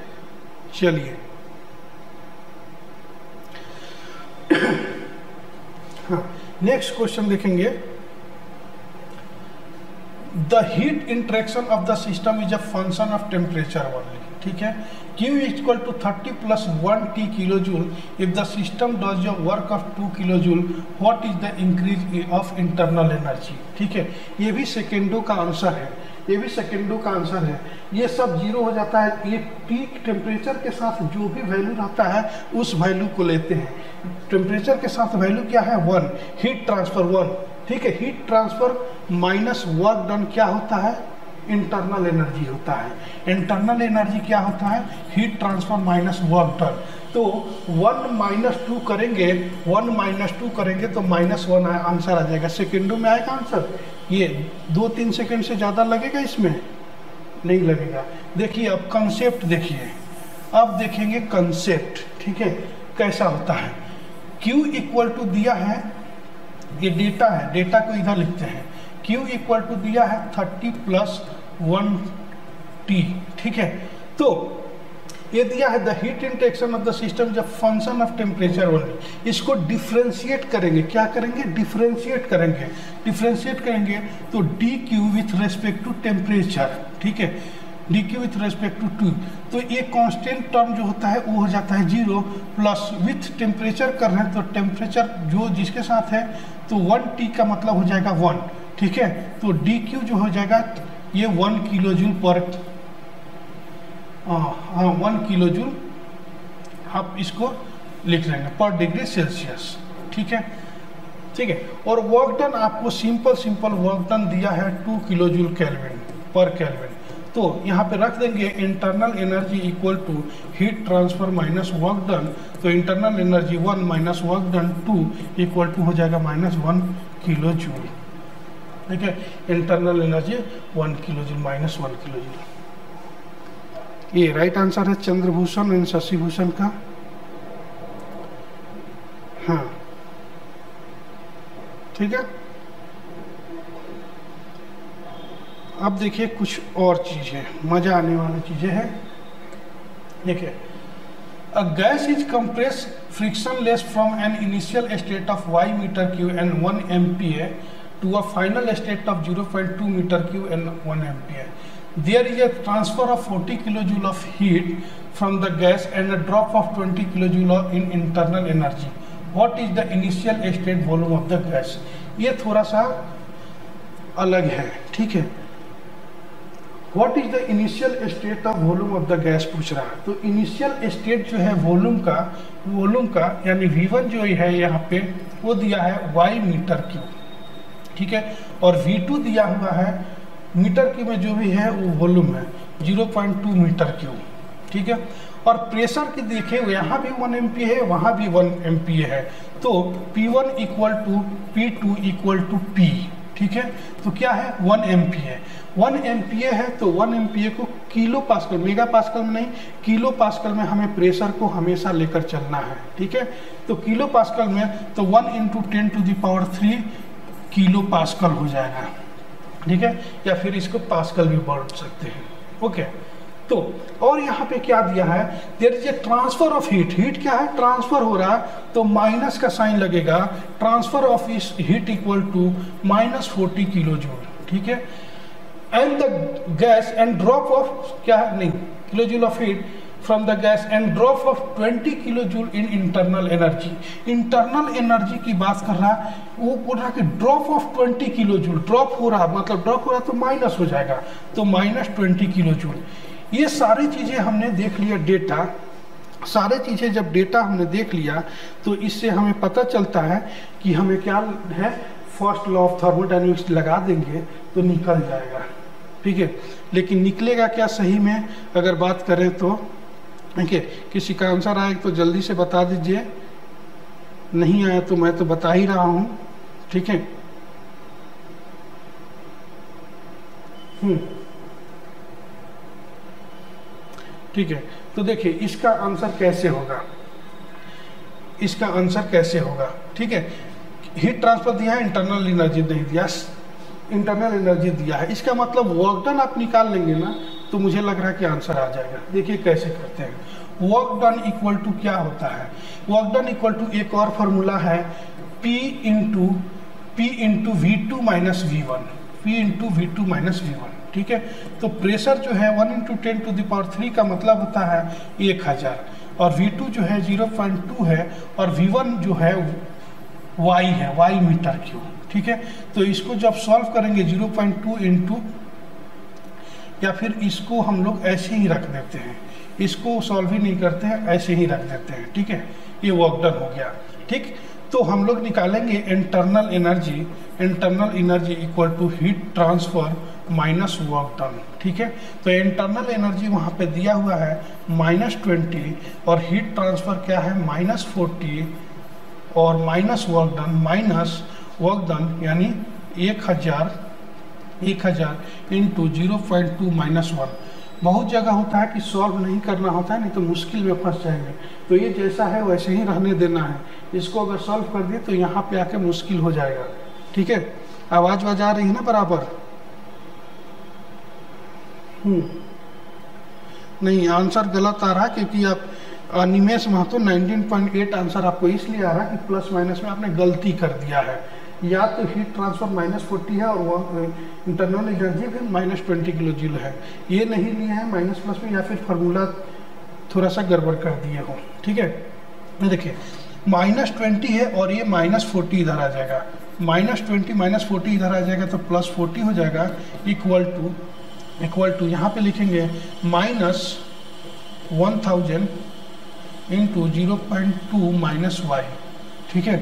चलिए। हाँ, नेक्स्ट क्वेश्चन देखेंगे। The heat interaction of the system is a function of temperature only. ठीक है, Q equal to 30 + 1 T kilojoule. If the system does your work of 2 kilojoule, what is the increase of internal energy? ठीक है, ये भी सेकेंडों का आंसर है। ये सब जीरो हो जाता है। ये T टेम्परेचर के साथ जो भी वैल्यू रहता है उस वैल्यू को लेते हैं। टेम्परेचर के साथ वैल्यू क्या है? 1। Heat transfer 1। ठीक है, heat transfer minus work done क्या होता है? इंटरनल एनर्जी होता है। इंटरनल एनर्जी क्या होता है? Heat transfer minus work done. तो 1 - 2 करेंगे, 1 - 2 करेंगे तो -1 आंसर आ जाएगा। सेकेंडों में आएगा आंसर। ये 2-3 सेकेंड से ज़्यादा लगेगा, इसमें नहीं लगेगा। देखिए, अब कंसेप्ट देखिए। अब देखेंगे कंसेप्ट। ठीक है, कैसा होता है। Q इक्वल टू दिया है, ये डेटा है, डेटा को इधर लिखते हैं। Q इक्वल टू दिया है 30 + 1 T। ठीक है, तो ये दिया है the heat interaction of the system जब फंक्शन ऑफ टेम्परेचर ओनली। इसको डिफ्रेंशिएट करेंगे। क्या करेंगे? डिफ्रेंशिएट करेंगे तो dQ with respect to temperature. ठीक है, dQ विथ रेस्पेक्ट टू 2, तो ये कांस्टेंट टर्म जो होता है वो हो जाता है 0, प्लस विथ टेम्परेचर कर रहे हैं तो टेम्परेचर जो जिसके साथ है तो 1T का मतलब हो जाएगा 1। ठीक है, तो dQ जो हो जाएगा ये 1 किलोजूल पर 1 किलोजूल आप इसको लिख लेंगे पर डिग्री सेल्सियस। ठीक है, और वर्क डन आपको सिंपल वर्क डन दिया है 2 किलोजूल केल्विन पर केल्विन। तो यहाँ पे रख देंगे internal energy equal to heat transfer minus work done. तो internal energy 1 minus work done 2 equal to हो जाएगा -1 किलो जूल। ठीक है, internal energy 1 kilo joule -1 kilo joule. ये राइट आंसर है चंद्रभूषण एंड शशिभूषण का। हाँ ठीक है। अब देखिए कुछ और चीजें, मजा आने वाली चीजें हैं। देखिए, a gas is compressed frictionless from an initial state of y meter cube and 1 MPa to a final state of 0.2 meter cube and 1 MPa. There is a transfer of 40 kilojoule of heat from the gas and a drop of 20 kilojoule in internal energy. What is the initial state volume of the gas? ये थोड़ा सा अलग है, ठीक है। What is the initial state of volume of the gas पूछ रहा है। तो इनिशियल स्टेट जो है वॉल्यूम का यानी V1 जो है यहाँ पे वो दिया है y मीटर क्यूब, ठीक है, और V2 दिया हुआ है मीटर क्यूब में जो भी है वो वॉल्यूम है 0.2 मीटर क्यूब, ठीक है। और प्रेशर की देखें यहाँ भी 1 MPa है, वहाँ भी 1 MPa है, तो P1 equal to P2 equal to P, ठीक है। तो क्या है 1 MPa, 1 MPa है तो 1 MPa को किलो पास्कल, मेगा पास्कल में नहीं, किलो पास्कल में हमें प्रेशर को हमेशा लेकर चलना है, ठीक है। तो किलो पास्कल में तो 1 × 10⁻³ किलो पास्कल हो जाएगा, ठीक है, या फिर इसको पास्कल भी बोल सकते हैं, ओके। तो और यहाँ पे क्या दिया है, there is a transfer of heat, heat क्या है ट्रांसफर हो रहा है, तो माइनस का साइन लगेगा, ट्रांसफर ऑफ इस heat equal to -40 kilo joule, ठीक है। And the gas and drop of क्या है नहीं kilo joule of heat from the gas and drop of 20 kilo joule in internal energy. Internal energy की बात कर रहा है, वो बोल रहा है कि drop of 20 kilo joule, drop हो रहा मतलब ड्रॉप हो रहा तो माइनस हो जाएगा, तो -20 किलो जूल। ये सारी चीज़ें हमने देख लिया डेटा, सारे चीज़ें जब डेटा हमने देख लिया तो इससे हमें पता चलता है कि हमें क्या है, फर्स्ट लॉ ऑफ थर्मोडायनेमिक्स लगा देंगे तो निकल जाएगा, ठीक है। लेकिन निकलेगा क्या सही में अगर बात करें तो, देखिए किसी का आंसर आए तो जल्दी से बता दीजिए, नहीं आया तो मैं तो बता ही रहा हूँ, ठीक है। ठीक है, तो देखिए इसका आंसर कैसे होगा, इसका आंसर कैसे होगा, ठीक है। हीट ट्रांसफर दिया है, इंटरनल एनर्जी नहीं दिया, इंटरनल एनर्जी दिया है, इसका मतलब वर्क डन आप निकाल लेंगे ना तो मुझे लग रहा है कि आंसर आ जाएगा। देखिए कैसे करते हैं, वर्क डन इक्वल टू क्या होता है, वर्क डन इक्वल टू एक और फार्मूला है P into V2 minus V1, P into V2 minus V1, ठीक है। तो प्रेशर जो है 1 × 10⁻³ का मतलब होता है 1000, और V2 जो है 0.2 है, और V1 जो है y है, y मीटर क्यूब, ठीक है। तो इसको जब सॉल्व करेंगे 0.2 इंटू, या फिर इसको हम लोग ऐसे ही रख देते हैं, इसको सॉल्व ही नहीं करते हैं, ऐसे ही रख देते हैं, ठीक है। ये वर्क डन हो गया, ठीक। तो हम लोग निकालेंगे internal energy equal to heat transfer minus work done, ठीक है। तो इंटरनल एनर्जी वहाँ पे दिया हुआ है -20, और हीट ट्रांसफर क्या है -40, और माइनस वर्क डन यानी 1000 इंटू 0.2 माइनस 1। बहुत जगह होता है कि सॉल्व नहीं करना होता है, नहीं तो मुश्किल में फंस जाएंगे, तो ये जैसा है वैसे ही रहने देना है। इसको अगर सॉल्व कर दिए तो यहाँ पे आके मुश्किल हो जाएगा, ठीक है। आवाज़ आ रही है ना बराबर? नहीं, आंसर गलत आ रहा है क्योंकि आप निमेश महतो 19.8 आंसर आपको इसलिए आ रहा है कि प्लस माइनस में आपने गलती कर दिया है, या तो हीट ट्रांसफर -40 है और वो इंटरनल एनर्जी फिर -20 किलो जूल है, ये नहीं लिया है माइनस प्लस में, या फिर फार्मूला थोड़ा सा गड़बड़ कर दिए हो, ठीक है। देखिए -20 है और ये -40 इधर आ जाएगा, -20 -40 इधर आ जाएगा तो +40 हो जाएगा, इक्वल टू यहाँ पे लिखेंगे -1000 इंटू 0.2 माइनस y, ठीक है।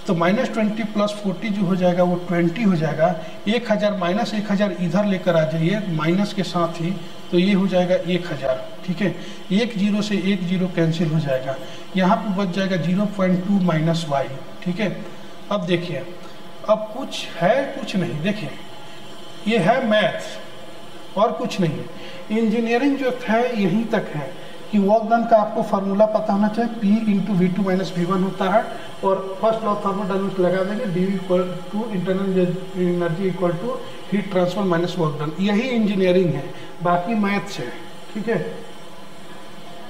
तो -20 + 40 जो हो जाएगा वो 20 हो जाएगा, 1000 माइनस 1000 इधर लेकर आ जाइए माइनस के साथ ही, तो ये हो जाएगा 1000, ठीक है। 1 0 से 1 0 कैंसिल हो जाएगा, यहाँ पे बच जाएगा 0.2 माइनस y, ठीक है। अब देखिए, अब कुछ है कुछ नहीं, देखिए ये है मैथ और कुछ नहीं है। इंजीनियरिंग जो है यहीं तक है कि वर्क डन का आपको फार्मूला पता होना चाहिए, P into V2 minus V1 होता है, और फर्स्ट लॉ थर्मोडायनामिक्स लगा देंगे, dV equal to internal energy equal to heat transfer minus work done. यही इंजीनियरिंग है, बाकी मैथ्स है। ठीक है,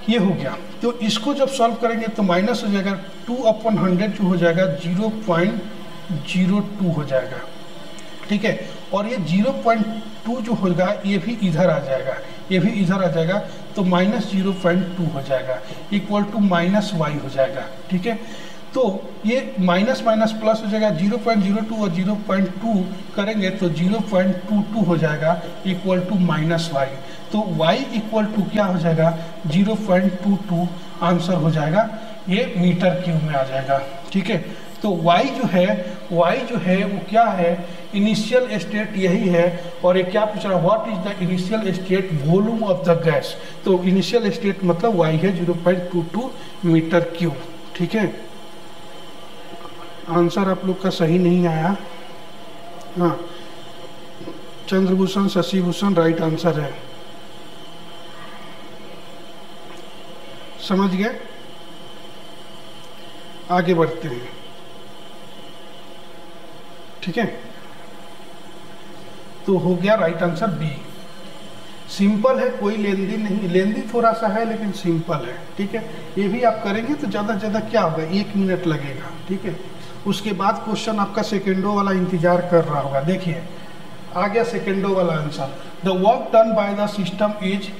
ये हो गया। तो इसको जब सॉल्व करेंगे तो माइनस हो जाएगा 2/100 जो हो जाएगा 0.02 हो जाएगा। ठीक है, और ये 0.2 जो होगा ये भी इधर आ जाएगा, ये भी इधर आ जाएगा, तो माइनस 0.2 हो जाएगा इक्वल टू माइनस वाई हो जाएगा। ठीक है, तो ये माइनस माइनस प्लस हो जाएगा, 0.02 और 0.2 करेंगे तो 0.22 हो जाएगा इक्वल टू माइनस वाई। तो y इक्वल टू क्या हो जाएगा 0.22 आंसर हो जाएगा, ये मीटर क्यूब में आ जाएगा। ठीक है, तो y जो है वो क्या है, इनिशियल स्टेट यही है, और ये क्या पूछ रहा है, what is the initial state volume of the gas. तो इनिशियल स्टेट मतलब y है 0.22 मीटर क्यूब। ठीक है, आंसर आप लोग का सही नहीं आया। हाँ, चंद्रभूषण शशिभूषण राइट आंसर है, समझ गए। आगे बढ़ते हैं। ठीक है, तो हो गया राइट आंसर बी। सिंपल है, कोई लेंदी नहीं, लेंदी थोड़ा सा है लेकिन सिंपल है। ठीक है, ये भी आप करेंगे तो ज़्यादा से ज़्यादा क्या होगा, 1 मिनट लगेगा। ठीक है, उसके बाद क्वेश्चन आपका सेकेंडो वाला इंतजार कर रहा होगा। देखिए आ गया सेकेंडो वाला answer, the work done by the system is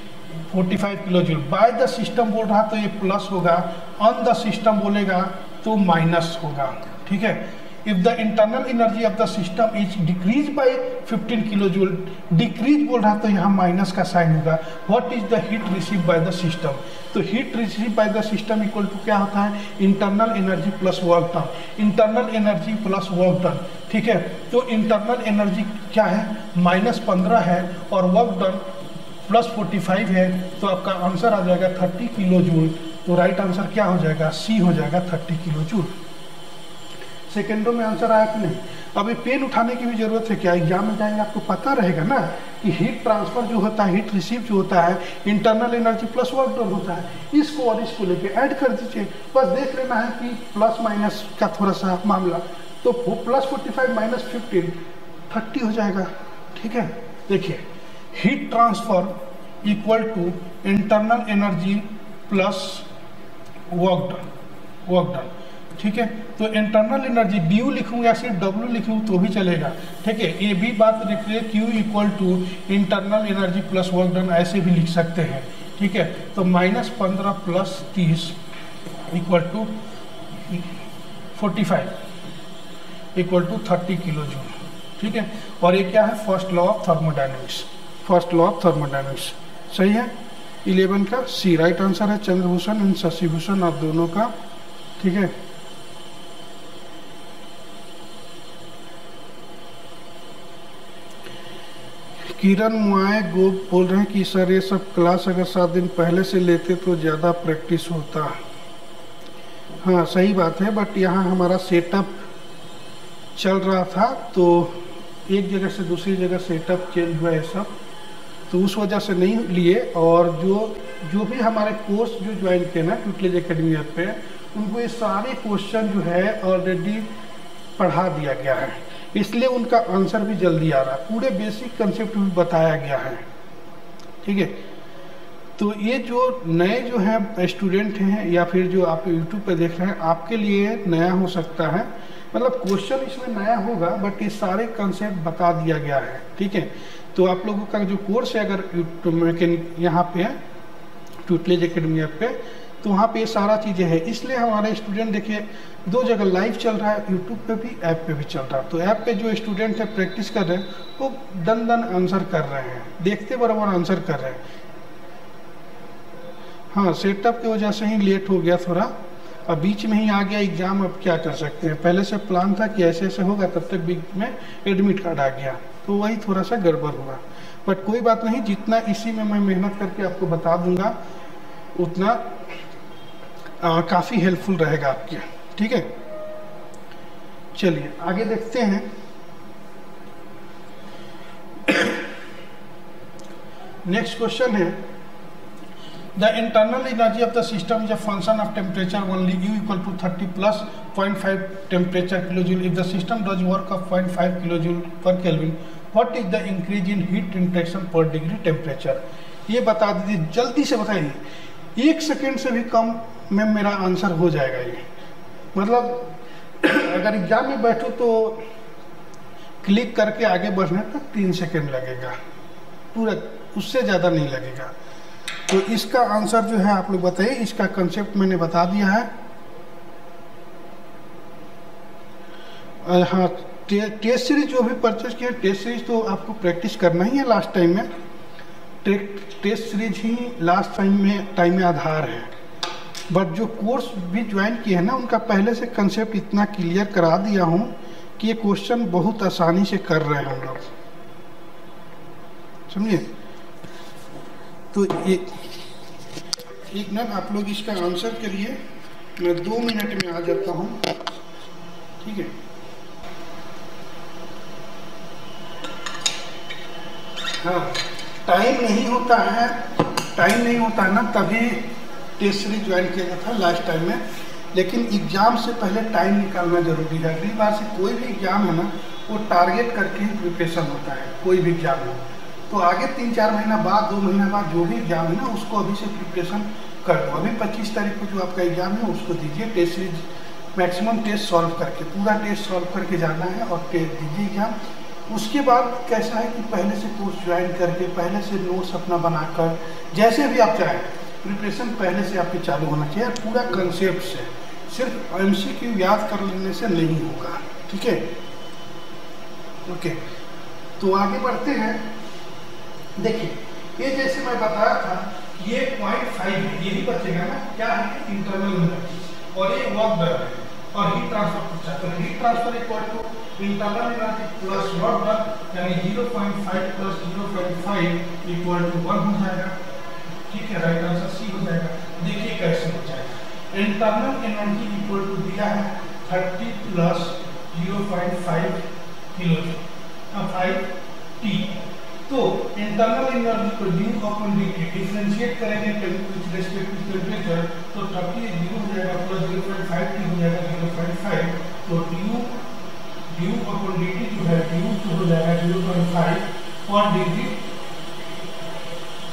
45 kilo joule. Bye the system बोल रहा तो ये प्लस होगा, ऑन द सिस्टम बोलेगा तो माइनस होगा। ठीक है, if the internal energy of the system is decrease by 15 kilo joule, decrease बोल रहा तो यहाँ माइनस का साइन होगा। What is the heat receive by the system, तो heat receive by the system equal to क्या होता है, internal energy plus work done, internal energy plus work done. ठीक है, तो इंटरनल एनर्जी क्या है, -15 है, और वर्क डन +45 है, तो आपका आंसर आ जाएगा 30 किलो जूल। तो राइट आंसर क्या हो जाएगा, सी हो जाएगा 30 किलो जूल। सेकेंडों में आंसर आया कि नहीं। अब ये पेन उठाने की भी जरूरत है क्या, एग्जाम में जाएंगे आपको पता रहेगा ना कि हीट ट्रांसफर जो होता है, हीट रिसीव जो होता है, internal energy plus work done होता है। इसको और इसको लेके ऐड कर दीजिए, बस देख लेना है कि प्लस माइनस का थोड़ा सा मामला, तो +45 - 15 30 हो जाएगा। ठीक है, देखिए heat transfer equal to internal energy plus work done. ठीक है, तो इंटरनल एनर्जी ड्यू लिखूँ या सिर्फ डब्ल्यू लिखूँ तो भी चलेगा। ठीक है, ये भी बात लिखिए, Q equal to internal energy plus work done, ऐसे भी लिख सकते हैं। ठीक है, तो -15 + 30 equal to 45 equal to 30 kilo joule. ठीक है, और ये क्या है, first law of thermodynamics, first law of thermodynamics. सही है, 11 का सी राइट आंसर है, चंद्रभूषण एंड शशिभूषण आप दोनों का। ठीक है, किरण मुआए गो बोल रहे हैं कि सर ये सब क्लास अगर 7 दिन पहले से लेते तो ज़्यादा प्रैक्टिस होता। हाँ सही बात है, बट यहाँ हमारा सेटअप चल रहा था, तो एक जगह से दूसरी जगह सेटअप चेंज हुआ है सब, तो उस वजह से नहीं लिए। और जो भी हमारे कोर्स जो ज्वाइन किए ना ट्यूटलेज एकेडमी ऐप पे, उनको ये सारे क्वेश्चन जो है ऑलरेडी पढ़ा दिया गया है, इसलिए उनका आंसर भी जल्दी आ रहा है, पूरे बेसिक कंसेप्ट भी बताया गया है। ठीक है, तो ये जो नए जो है स्टूडेंट हैं या फिर जो आप यूट्यूब पे देख रहे हैं, आपके लिए नया हो सकता है, मतलब क्वेश्चन इसमें नया होगा, बट ये सारे कंसेप्ट बता दिया गया है। ठीक है, तो आप लोगों का जो कोर्स है अगर मैकेनिक यहाँ पे है ट्यूटलेज एकेडमी ऐप पे, तो वहाँ पे ये सारा चीज़ें हैं। इसलिए हमारे स्टूडेंट देखिए 2 जगह लाइव चल रहा है, यूट्यूब पे भी ऐप पे भी चल रहा है। तो ऐप पे जो स्टूडेंट है प्रैक्टिस कर रहे हैं वो दन आंसर कर रहे हैं, देखते बराबर आंसर कर रहे हैं। हाँ सेटअप की वजह से ही लेट हो गया थोड़ा, अब बीच में ही आ गया एग्ज़ाम, अब क्या कर सकते हैं। पहले से प्लान था कि ऐसे ऐसे होगा, तब तक बीच में एडमिट कार्ड आ गया, तो वही थोड़ा सा गड़बड़ हुआ। बट कोई बात नहीं, जितना इसी में मैं मेहनत करके आपको बता दूंगा उतना काफ़ी हेल्पफुल रहेगा आपके। ठीक है, चलिए आगे देखते हैं। नेक्स्ट क्वेश्चन है the internal energy of the system is a function of temperature only U equal to 30 plus 0.5 temperature kilo joule if the system does work of 0.5 kilo joule per kelvin what is the increase in heat interaction per degree temperature. ये बता दीजिए, जल्दी से बताइए, 1 सेकेंड से भी कम में मेरा आंसर हो जाएगा। ये मतलब अगर एग्जाम में बैठूँ तो क्लिक करके आगे बढ़ने तक 3 सेकेंड लगेगा, पूरा, उससे ज़्यादा नहीं लगेगा। तो इसका आंसर जो है आप लोग बताइए। इसका कंसेप्ट मैंने बता दिया है। हाँ, टेस्ट सीरीज जो भी परचेज किया, टेस्ट सीरीज तो आपको प्रैक्टिस करना ही है लास्ट टाइम में। टेस्ट सीरीज ही लास्ट टाइम में आधार है। बट जो कोर्स भी ज्वाइन किए हैं ना, उनका पहले से कंसेप्ट इतना क्लियर करा दिया हूँ कि ये क्वेश्चन बहुत आसानी से कर रहे हैं हम लोग, समझिए। तो एक मिनट, आप लोग इसका आंसर करिए, मैं 2 मिनट में आ जाता हूँ, ठीक है। हाँ, टाइम नहीं होता है ना, तभी टेस्ट सीरीज ज्वाइन किया था लास्ट टाइम में। लेकिन एग्ज़ाम से पहले टाइम निकालना जरूरी है। अगली बार से कोई भी एग्ज़ाम है ना, वो टारगेट करके ही प्रिपरेशन होता है, कोई भी एग्ज़ाम हो। तो आगे 3-4 महीना बाद, 2 महीना बाद जो भी एग्ज़ाम है ना, उसको अभी से प्रिपरेशन कर दो। अभी 25 तारीख को जो आपका एग्ज़ाम है उसको दीजिए test series, maximum test solve करके, पूरा टेस्ट सॉल्व करके जाना है और टेस्ट दीजिए एग्ज़ाम। उसके बाद कैसा है कि पहले से कोर्स ज्वाइन करके, पहले से नोट्स अपना बनाकर, जैसे भी आप चाहें, प्रिपरेशन पहले से आपकी चालू होना चाहिए, पूरा कंसेप्ट से। सिर्फ MCQ याद कर लेने से नहीं होगा, ठीक है। ओके, तो आगे बढ़ते हैं। देखिए, ये जैसे मैं बताया था, ये 0.5 है, यही बचेगा ना, क्या है, इंटरनल एनर्जी, और ये वर्क डन है, और हीट ट्रांसफर पूछा। तो heat transfer equal to internal energy plus work done, यानी 0.5 प्लस 0.5 इक्वल टू 1 हो जाएगा, ठीक है। राइट आंसर सी हो जाएगा। देखिए कैसे हो जाएगा। इंटरनल एनर्जी इक्वल टू दिया है 30 प्लस 0.5 किलो जूल 5 T। तो इंटरनल एनर्जी को ड्यू अपॉन dt डिफरेंशिएट करेंगे विद रिस्पेक्ट टू टेम्परेचर, तो 30 0 हो जाएगा प्लस 0.5 T हो जाएगा 0.5। तो ड्यू अपॉन dt जो है, ड्यू तो हो जाएगा 0.5 और डिग्री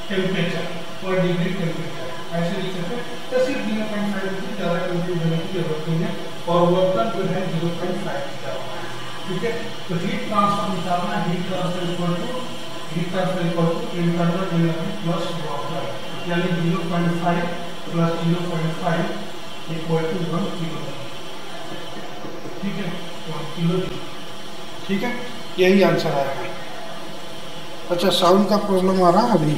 टेम्परेचर, और डिग्री टेम्परेचर ऐसे लिख सकते हैं। तो सिर्फ 0.5 से ज़्यादा कंफ्यूज होने की जरूरत नहीं है, और वर्क जो है 0.5 दिया हुआ है, ठीक है। तो हीट ट्रांसफर निकालना, heat transfer equal to internal energy plus work, यानी 0.5 प्लस 0.5 इक्वल टू 1 किलो, ठीक है, 1 किलो, ठीक है। यही आंसर आएगा। अच्छा, साउंड का प्रॉब्लम आ रहा है अभी,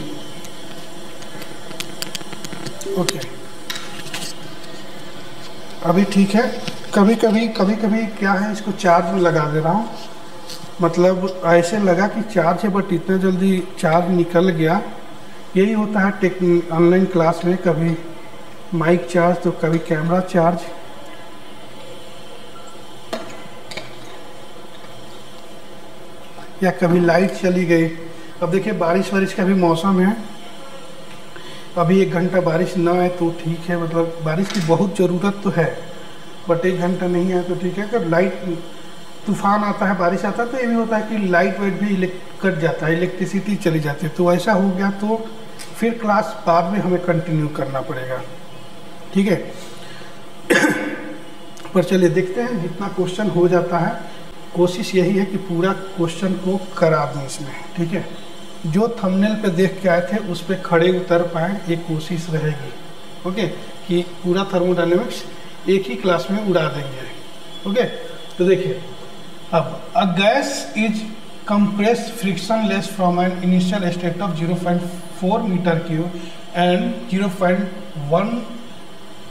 ओके, अभी ठीक है। कभी कभी क्या है, इसको चार्ज में लगा दे रहा हूँ, मतलब ऐसे लगा कि चार्ज है, बट इतना जल्दी चार्ज निकल गया। यही होता है ऑनलाइन क्लास में, कभी माइक चार्ज तो कभी कैमरा चार्ज। या कभी लाइट चली गई। अब देखिए, बारिश का भी मौसम है, अभी 1 घंटा बारिश ना आए तो ठीक है, मतलब बारिश की बहुत ज़रूरत तो है, बट 1 घंटा नहीं आए तो ठीक है। अगर लाइट, तूफान आता है, बारिश आता है, तो ये भी होता है कि लाइट वाइट भी कट जाता है, इलेक्ट्रिसिटी चली जाती है। तो ऐसा हो गया तो फिर क्लास बाद में हमें कंटिन्यू करना पड़ेगा, ठीक है। पर चलिए देखते हैं, जितना क्वेश्चन हो जाता है, कोशिश यही है कि पूरा क्वेश्चन को करा दूँ इसमें, ठीक है। जो थंबनेल पे देख के आए थे उस पर खड़े उतर पाएँ, ये कोशिश रहेगी, ओके, कि पूरा थर्मोडायनेमिक्स एक ही क्लास में उड़ा देंगे, ओके। तो देखिए, अब a gas is compressed frictionless from an initial state of 0.4 meter cube and 0.1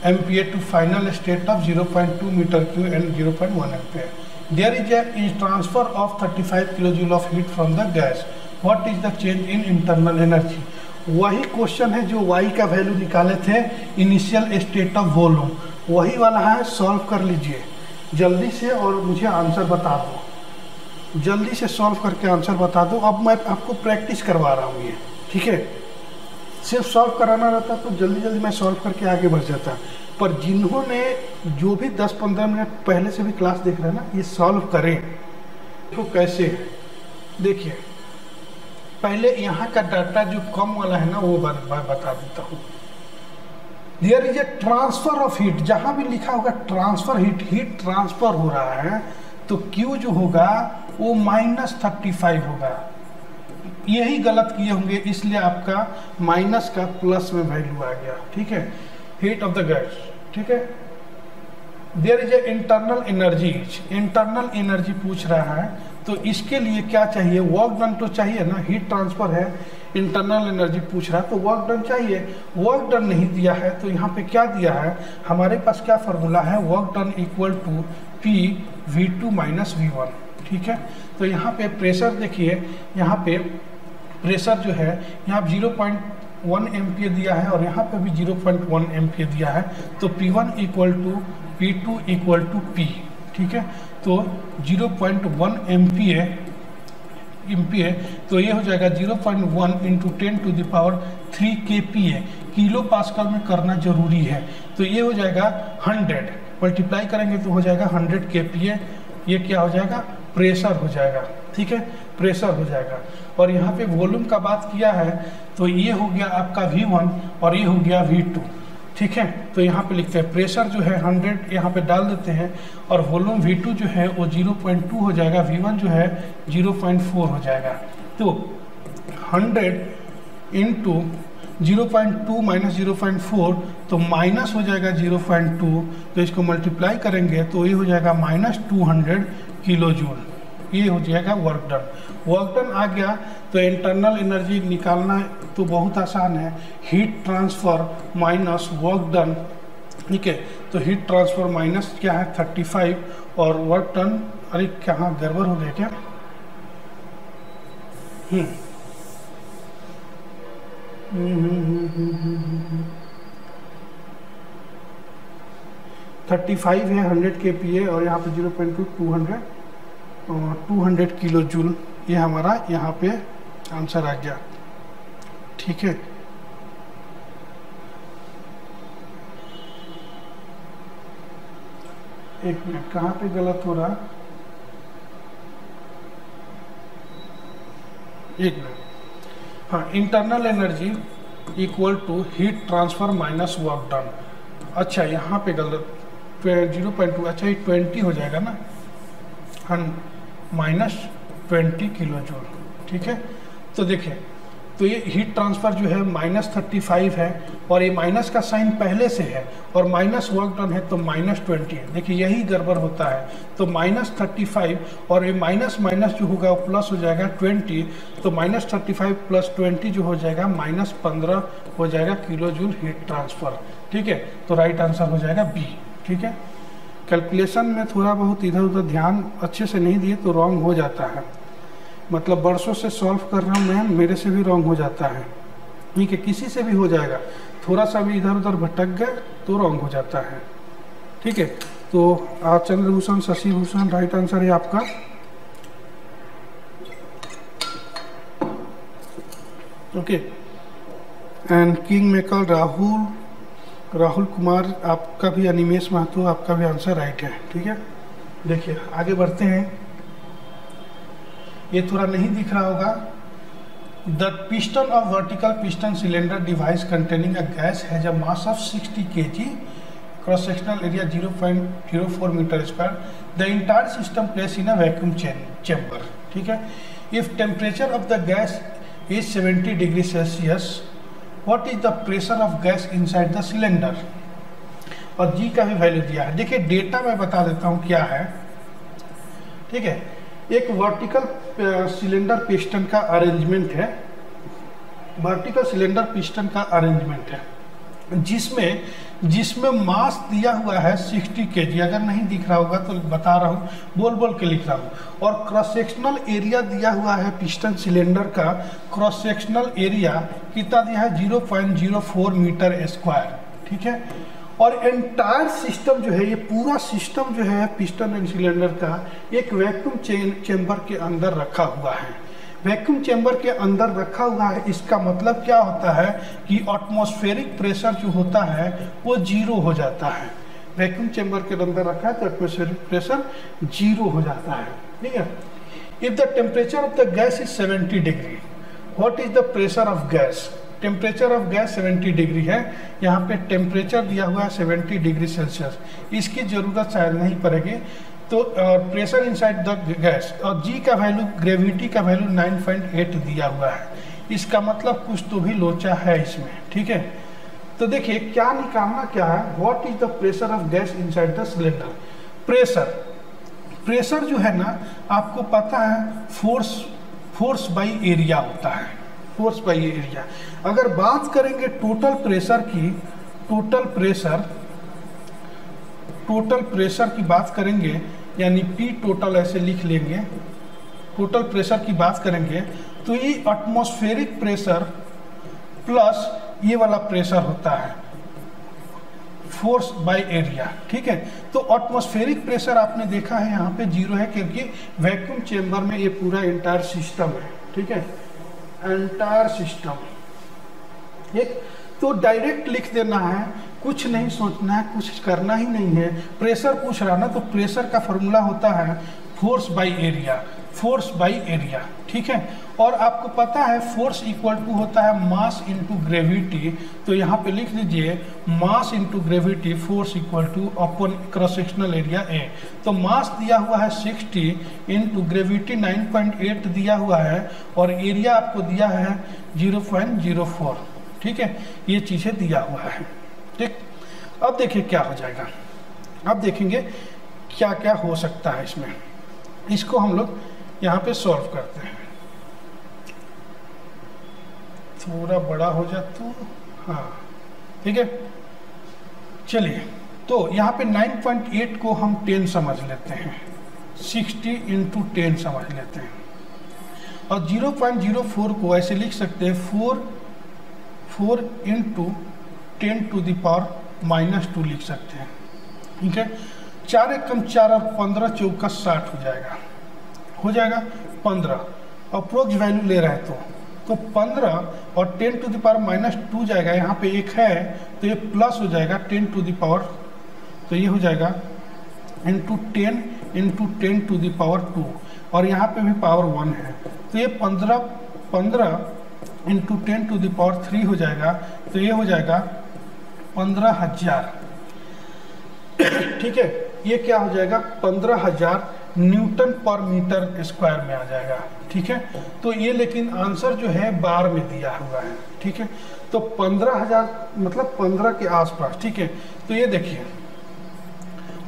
ampere to final state of 0.2 meter cube and 0.1 ampere. There is a transfer of 35 kilojoule of heat from the gas. What is the change in internal energy? वही क्वेश्चन है जो y का वैल्यू निकाले थे इनिशियल स्टेट ऑफ वॉल्यूम, वही वाला है। सॉल्व कर लीजिए जल्दी से और मुझे आंसर बता दो, जल्दी से सॉल्व करके आंसर बता दो। अब मैं आपको प्रैक्टिस करवा रहा हूँ, ये ठीक है, सिर्फ सॉल्व कराना रहता तो जल्दी जल्दी मैं सॉल्व करके आगे बढ़ जाता। पर जिन्होंने जो भी 10-15 मिनट पहले से भी क्लास देख रहे हैं ना, ये सॉल्व करें तो कैसे है। देखिए पहले यहाँ का डाटा जो कम वाला है ना वो बता देता हूँ। There is a transfer of heat, जहाँ भी लिखा होगा ट्रांसफर हीट ट्रांसफर हो रहा है तो Q जो होगा वो -35 होगा। यही गलत किए होंगे इसलिए आपका माइनस का प्लस में वैल्यू आ गया। ठीक है, हीट ऑफ द गैस। ठीक है, there is a internal energy पूछ रहा है तो इसके लिए क्या चाहिए, वर्क डन तो चाहिए ना, हीट ट्रांसफर है, इंटरनल एनर्जी पूछ रहा है तो वर्क डन चाहिए। वर्क डन नहीं दिया है तो यहाँ पे क्या दिया है, हमारे पास क्या फार्मूला है, work done equal to PV2 - V1। ठीक है, तो यहाँ पे प्रेशर देखिए, यहाँ पे प्रेशर जो है यहाँ 0.1 एम्पियर दिया है और यहाँ पे भी 0.1 एम्पियर दिया है तो P1 equal to P2 equal to P। ठीक है, तो 0.1 एम्पियर तो ये हो जाएगा 0.1 × 10⁻³ kPa, किलो पास्कल में करना जरूरी है। तो ये हो जाएगा 100, मल्टीप्लाई करेंगे तो हो जाएगा 100 kPa। ये क्या हो जाएगा, प्रेशर हो जाएगा। ठीक है, प्रेशर हो जाएगा। और यहाँ पे वॉल्यूम का बात किया है तो ये हो गया आपका V1 और ये हो गया V2। ठीक है, तो यहाँ पे लिखते हैं प्रेशर जो है 100 यहाँ पे डाल देते हैं और वॉल्यूम V2 जो है वो 0.2 हो जाएगा, V1 जो है 0.4 हो जाएगा। तो 100 × 0.2 - 0.4 तो माइनस हो जाएगा 0.2, तो इसको मल्टीप्लाई करेंगे तो ये हो जाएगा -200 किलो जूल। ये हो जाएगा वर्क डन। वर्क डन आ गया तो इंटरनल एनर्जी निकालना तो बहुत आसान है, heat transfer minus work done. ठीक है, तो हीट ट्रांसफ़र माइनस क्या है 35 और वर्क डन, अरे कहाँ गड़बड़ हो गया क्या, 35 है 100 kPa और यहाँ पे 0.2 200 किलो जूल। ये हमारा यहाँ पे आंसर आ गया। ठीक है, एक मिनट, कहाँ पे गलत हो रहा, एक मिनट। हाँ, internal energy equal to heat transfer minus work done. अच्छा यहाँ पे गलत 0.2, अच्छा ये 20 हो जाएगा ना, -20 किलो जूल। ठीक है, तो देखिए तो ये हीट ट्रांसफ़र जो है -35 है और ये माइनस का साइन पहले से है और माइनस वर्क डन है तो -20 है। देखिए यही गड़बड़ होता है, तो -35 और ये माइनस जो होगा वो प्लस हो जाएगा 20, तो -35 + 20 जो हो जाएगा -15 हो जाएगा किलो जूल हीट ट्रांसफ़र। ठीक है, तो राइट आंसर हो जाएगा B। ठीक है, कैलकुलेशन में थोड़ा बहुत इधर उधर ध्यान अच्छे से नहीं दिए तो रॉन्ग हो जाता है, मतलब बरसों से सॉल्व कर रहा हूँ मैं, मेरे से भी रॉन्ग हो जाता है। ठीक है, किसी से भी हो जाएगा, थोड़ा सा भी इधर उधर भटक गए तो रॉन्ग हो जाता है। ठीक है, तो चंद्रभूषण शशि भूषण राइट आंसर है आपका। Okay, and king maker Rahul Kumar, आपका भी अनिमेश महतो, आपका भी आंसर राइट है। ठीक है, देखिए आगे बढ़ते हैं। ये थोड़ा नहीं दिख रहा होगा। The piston of vertical piston cylinder device containing a gas has a mass of 60 kg, cross sectional area 0.04 metre square, the entire system place in a vacuum chamber. ठीक है, if temperature of the gas is 70 degree Celsius, what is the pressure of gas inside the cylinder. और जी का भी वैल्यू दिया है। देखिए डेटा मैं बता देता हूँ क्या है। ठीक है, एक वर्टिकल सिलेंडर पिस्टन का अरेंजमेंट है, वर्टिकल सिलेंडर पिस्टन का अरेंजमेंट है जिसमें मास दिया हुआ है 60 kg। अगर नहीं दिख रहा होगा तो बता रहा हूँ, बोल के लिख रहा हूँ। और क्रॉस सेक्शनल एरिया दिया हुआ है पिस्टन सिलेंडर का, क्रॉस सेक्शनल एरिया कितना दिया है 0.04 मीटर स्क्वायर। ठीक है, और एंटायर सिस्टम जो है, ये पूरा सिस्टम जो है पिस्टन एंड सिलेंडर का एक वैक्यूम चेंबर के अंदर रखा हुआ है। वैक्यूम चैम्बर के अंदर रखा हुआ है, इसका मतलब क्या होता है कि एटमॉस्फेरिक प्रेशर जो होता है वो जीरो हो जाता है। वैक्यूम चैम्बर के अंदर रखा है तो एटमॉस्फेरिक प्रेशर जीरो हो जाता है, ठीक है। If the temperature of the gas is 70 degree, what is the pressure of gas? Temperature of gas 70 degree है, यहाँ पे टेम्परेचर दिया हुआ है 70 डिग्री सेल्सियस, इसकी ज़रूरत शायद नहीं पड़ेगी। तो प्रेशर इनसाइड द गैस और जी का वैल्यू, ग्रेविटी का वैल्यू 9.8 दिया हुआ है, इसका मतलब कुछ तो भी लोचा है इसमें, ठीक है। तो देखिए क्या निकालना क्या है, what is the pressure of gas inside the cylinder. Pressure जो है ना, आपको पता है फोर्स बाई एरिया होता है, फोर्स बाई एरिया। अगर बात करेंगे टोटल प्रेशर की, टोटल प्रेशर की बात करेंगे, यानी P टोटल ऐसे लिख लेंगे, टोटल प्रेशर की बात करेंगे तो ये एटमॉस्फेरिक प्रेशर प्लस ये वाला प्रेशर होता है, फोर्स बाय एरिया, ठीक है। तो एटमॉस्फेरिक प्रेशर आपने देखा है यहाँ पे जीरो है, क्योंकि वैक्यूम चेम्बर में ये पूरा एंटायर सिस्टम है, ठीक है, एंटायर सिस्टम, ठीक। तो डायरेक्ट लिख देना है, कुछ नहीं सोचना है, कुछ करना ही नहीं है। प्रेशर पूछ रहा ना, तो प्रेशर का फॉर्मूला होता है force by area, force by area, ठीक है। और आपको पता है फोर्स इक्वल टू होता है मास इनटू ग्रेविटी, तो यहाँ पे लिख दीजिए mass into gravity, force equal two upon cross sectional area A. तो मास दिया हुआ है 60 इनटू ग्रेविटी 9.8 दिया हुआ है, और एरिया आपको दिया है 0.04, ठीक है। ये चीज़ें दिया हुआ है, ठीक। अब देखिए क्या हो जाएगा, अब देखेंगे क्या क्या हो सकता है इसमें। इसको हम लोग यहाँ पे सॉल्व करते हैं, थोड़ा बड़ा हो जाए तो, हाँ ठीक है। चलिए, तो यहाँ पे 9.8 को हम 10 समझ लेते हैं, 60 इंटू 10 समझ लेते हैं, और 0.04 को ऐसे लिख सकते हैं 4 इंटू 10 टू द पावर -2 लिख सकते हैं, ठीक है। 4 एकम 4 और 15 चौका 60 हो जाएगा 15, अप्रोक्स वैल्यू ले रहे हैं तो 15 और 10 टू द पावर -2 जाएगा, यहाँ पे एक है तो ये प्लस हो जाएगा 10 टू द पावर, तो ये हो जाएगा इंटू 10 टू द पावर 2, और यहाँ पे भी पावर 1 है, तो ये 15 इंटू 10 टू द पावर 3 हो जाएगा, तो ये हो जाएगा 15,000, ठीक है। ये क्या हो जाएगा 15,000 न्यूटन पर मीटर स्क्वायर में आ जाएगा, ठीक है। तो ये लेकिन आंसर जो है बार में दिया हुआ है, ठीक है। तो 15,000 मतलब 15 के आसपास, ठीक है। तो ये देखिए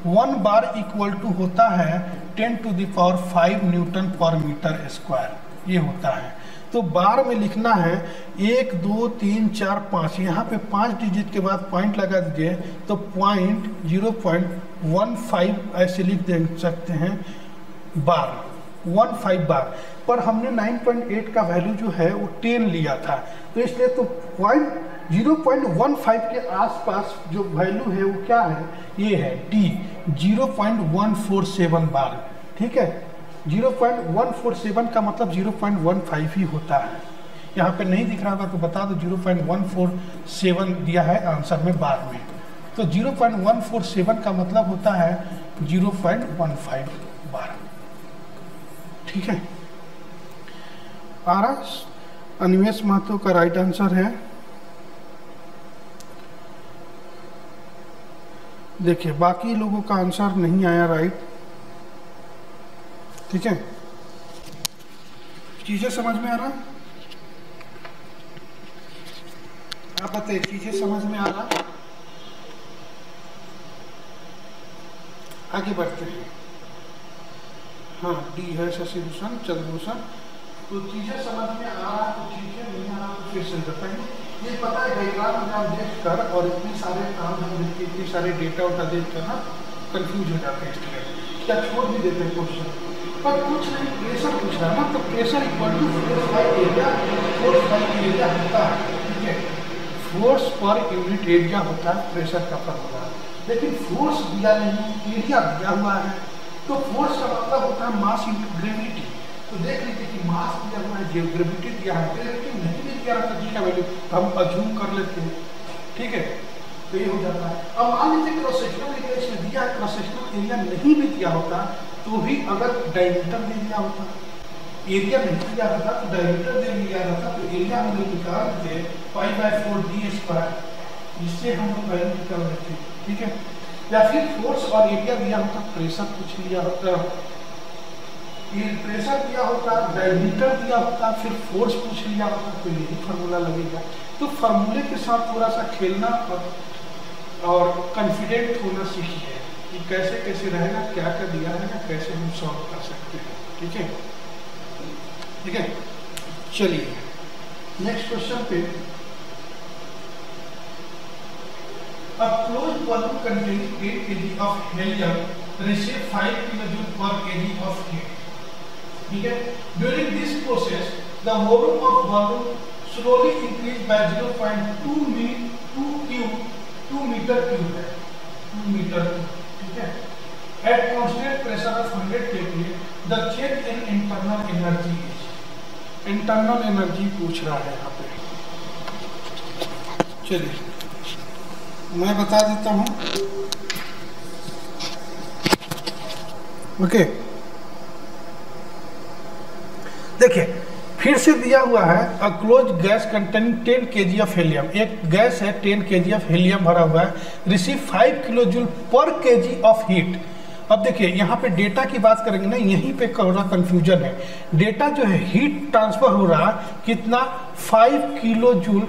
1 बार इक्वल टू होता है 10 to the power 5 Newton per metre square, ये होता है। तो बार में लिखना है 1 2 3 4 5, यहाँ पे 5 डिजिट के बाद पॉइंट लगा दीजिए, तो 0.15 ऐसे लिख दे सकते हैं बार, 15 बार। पर हमने 9.8 का वैल्यू जो है वो 10 लिया था, तो इसलिए तो 0.15 के आसपास जो वैल्यू है वो क्या है, ये है डी 0.147 बार, ठीक है। 0.147 का मतलब 0.15 ही होता है, यहाँ पे नहीं दिख रहा होगा तो बता दो 0.147 दिया है आंसर में बार में, तो 0.147 का मतलब होता है 0.15 बार, ठीक है। अनिमेश महतो का राइट आंसर है। देखिए बाकी लोगों का आंसर नहीं आया राइट, ठीक है। चीजें समझ में आ रहा, आप बताइए चीजें समझ में आ रहा। आगे बढ़ते हैं, हाँ डी है शशि भूषण चंद्रभूषण। तो चीजें समझ में आ रहा है, तो चीजें नहीं आ रहा तो फिर से बताएंगे। ये पता है डायग्राम में देख कर और इतने सारे काम हम देख के इतने सारे डेटा उठा देख कर ना कंफ्यूज हो जाते हैं स्टूडेंट, क्या छोड़ भी देते हैं क्वेश्चन, पर कुछ नहीं प्रेशर पूछ रहा ना, तो pressure equal to force by area, force by area होता है, ठीक है। फोर्स पर यूनिट एरिया होता है प्रेशर का फॉर्मूला, लेकिन फोर्स दिया नहीं, एरिया दिया हुआ है, तो फोर्स का मतलब होता है मास इंटू ग्रेविटी। तो देख लीजिए कि मास दिया हुआ है, ग्रेविटी दिया है, ग्रेविटी नहीं भी दिया रहता जी का वैल्यू तो हम अज्यूम कर लेते हैं, ठीक है। तो ये हो जाता है। अब मान लीजिए क्रॉस सेक्शनल एरिया इसमें दिया है, क्रॉस सेक्शनल एरिया नहीं भी दिया होता तो भी अगर डायमीटर दे दिया होता, एरिया नहीं दिया रहता तो डायमीटर दे दिया रहता तो एरिया हम लोग निकाल देते π/4d², जिससे हम लोग वैल्यू निकाल लेते, ठीक है। या फिर फोर्स और एरिया दिया होता, प्रेशर कुछ लिया होता, प्रेशर दिया होता, डायमीटर दिया होता, फिर फोर्स पूछ लिया होता, तो यही फार्मूला लगेगा। तो फार्मूले के साथ थोड़ा सा खेलना और कॉन्फिडेंट होना सीखिए कि कैसे कैसे रहेगा, क्या क्या दिया रहेगा, कैसे हम सॉल्व कर सकते हैं, ठीक है, ठीक है। चलिए नेक्स्ट क्वेश्चन पे, A closed balloon containing 8 kg of helium receives 5 kJ per kg of heat. ठीक है। During this process, the volume of balloon slowly increased by 0.2 meter cube है, 2 मीटर क्यूब, ठीक है। At constant pressure of 100 kPa, the change in internal energy is. Internal energy पूछ रहा है यहाँ पे। चलिए मैं बता देता हूँ, ओके। देखिए फिर से दिया हुआ है a close gas containing 10 kg of helium, एक गैस है 10 kg ऑफ हीलियम भरा हुआ है, रिसीव 5 किलोजूल पर kg ऑफ हीट। अब देखिए यहाँ पे डेटा की बात करेंगे ना, यहीं पे थोड़ा कंफ्यूजन है। डेटा जो है हीट ट्रांसफर हो रहा कितना, 5 किलोजूल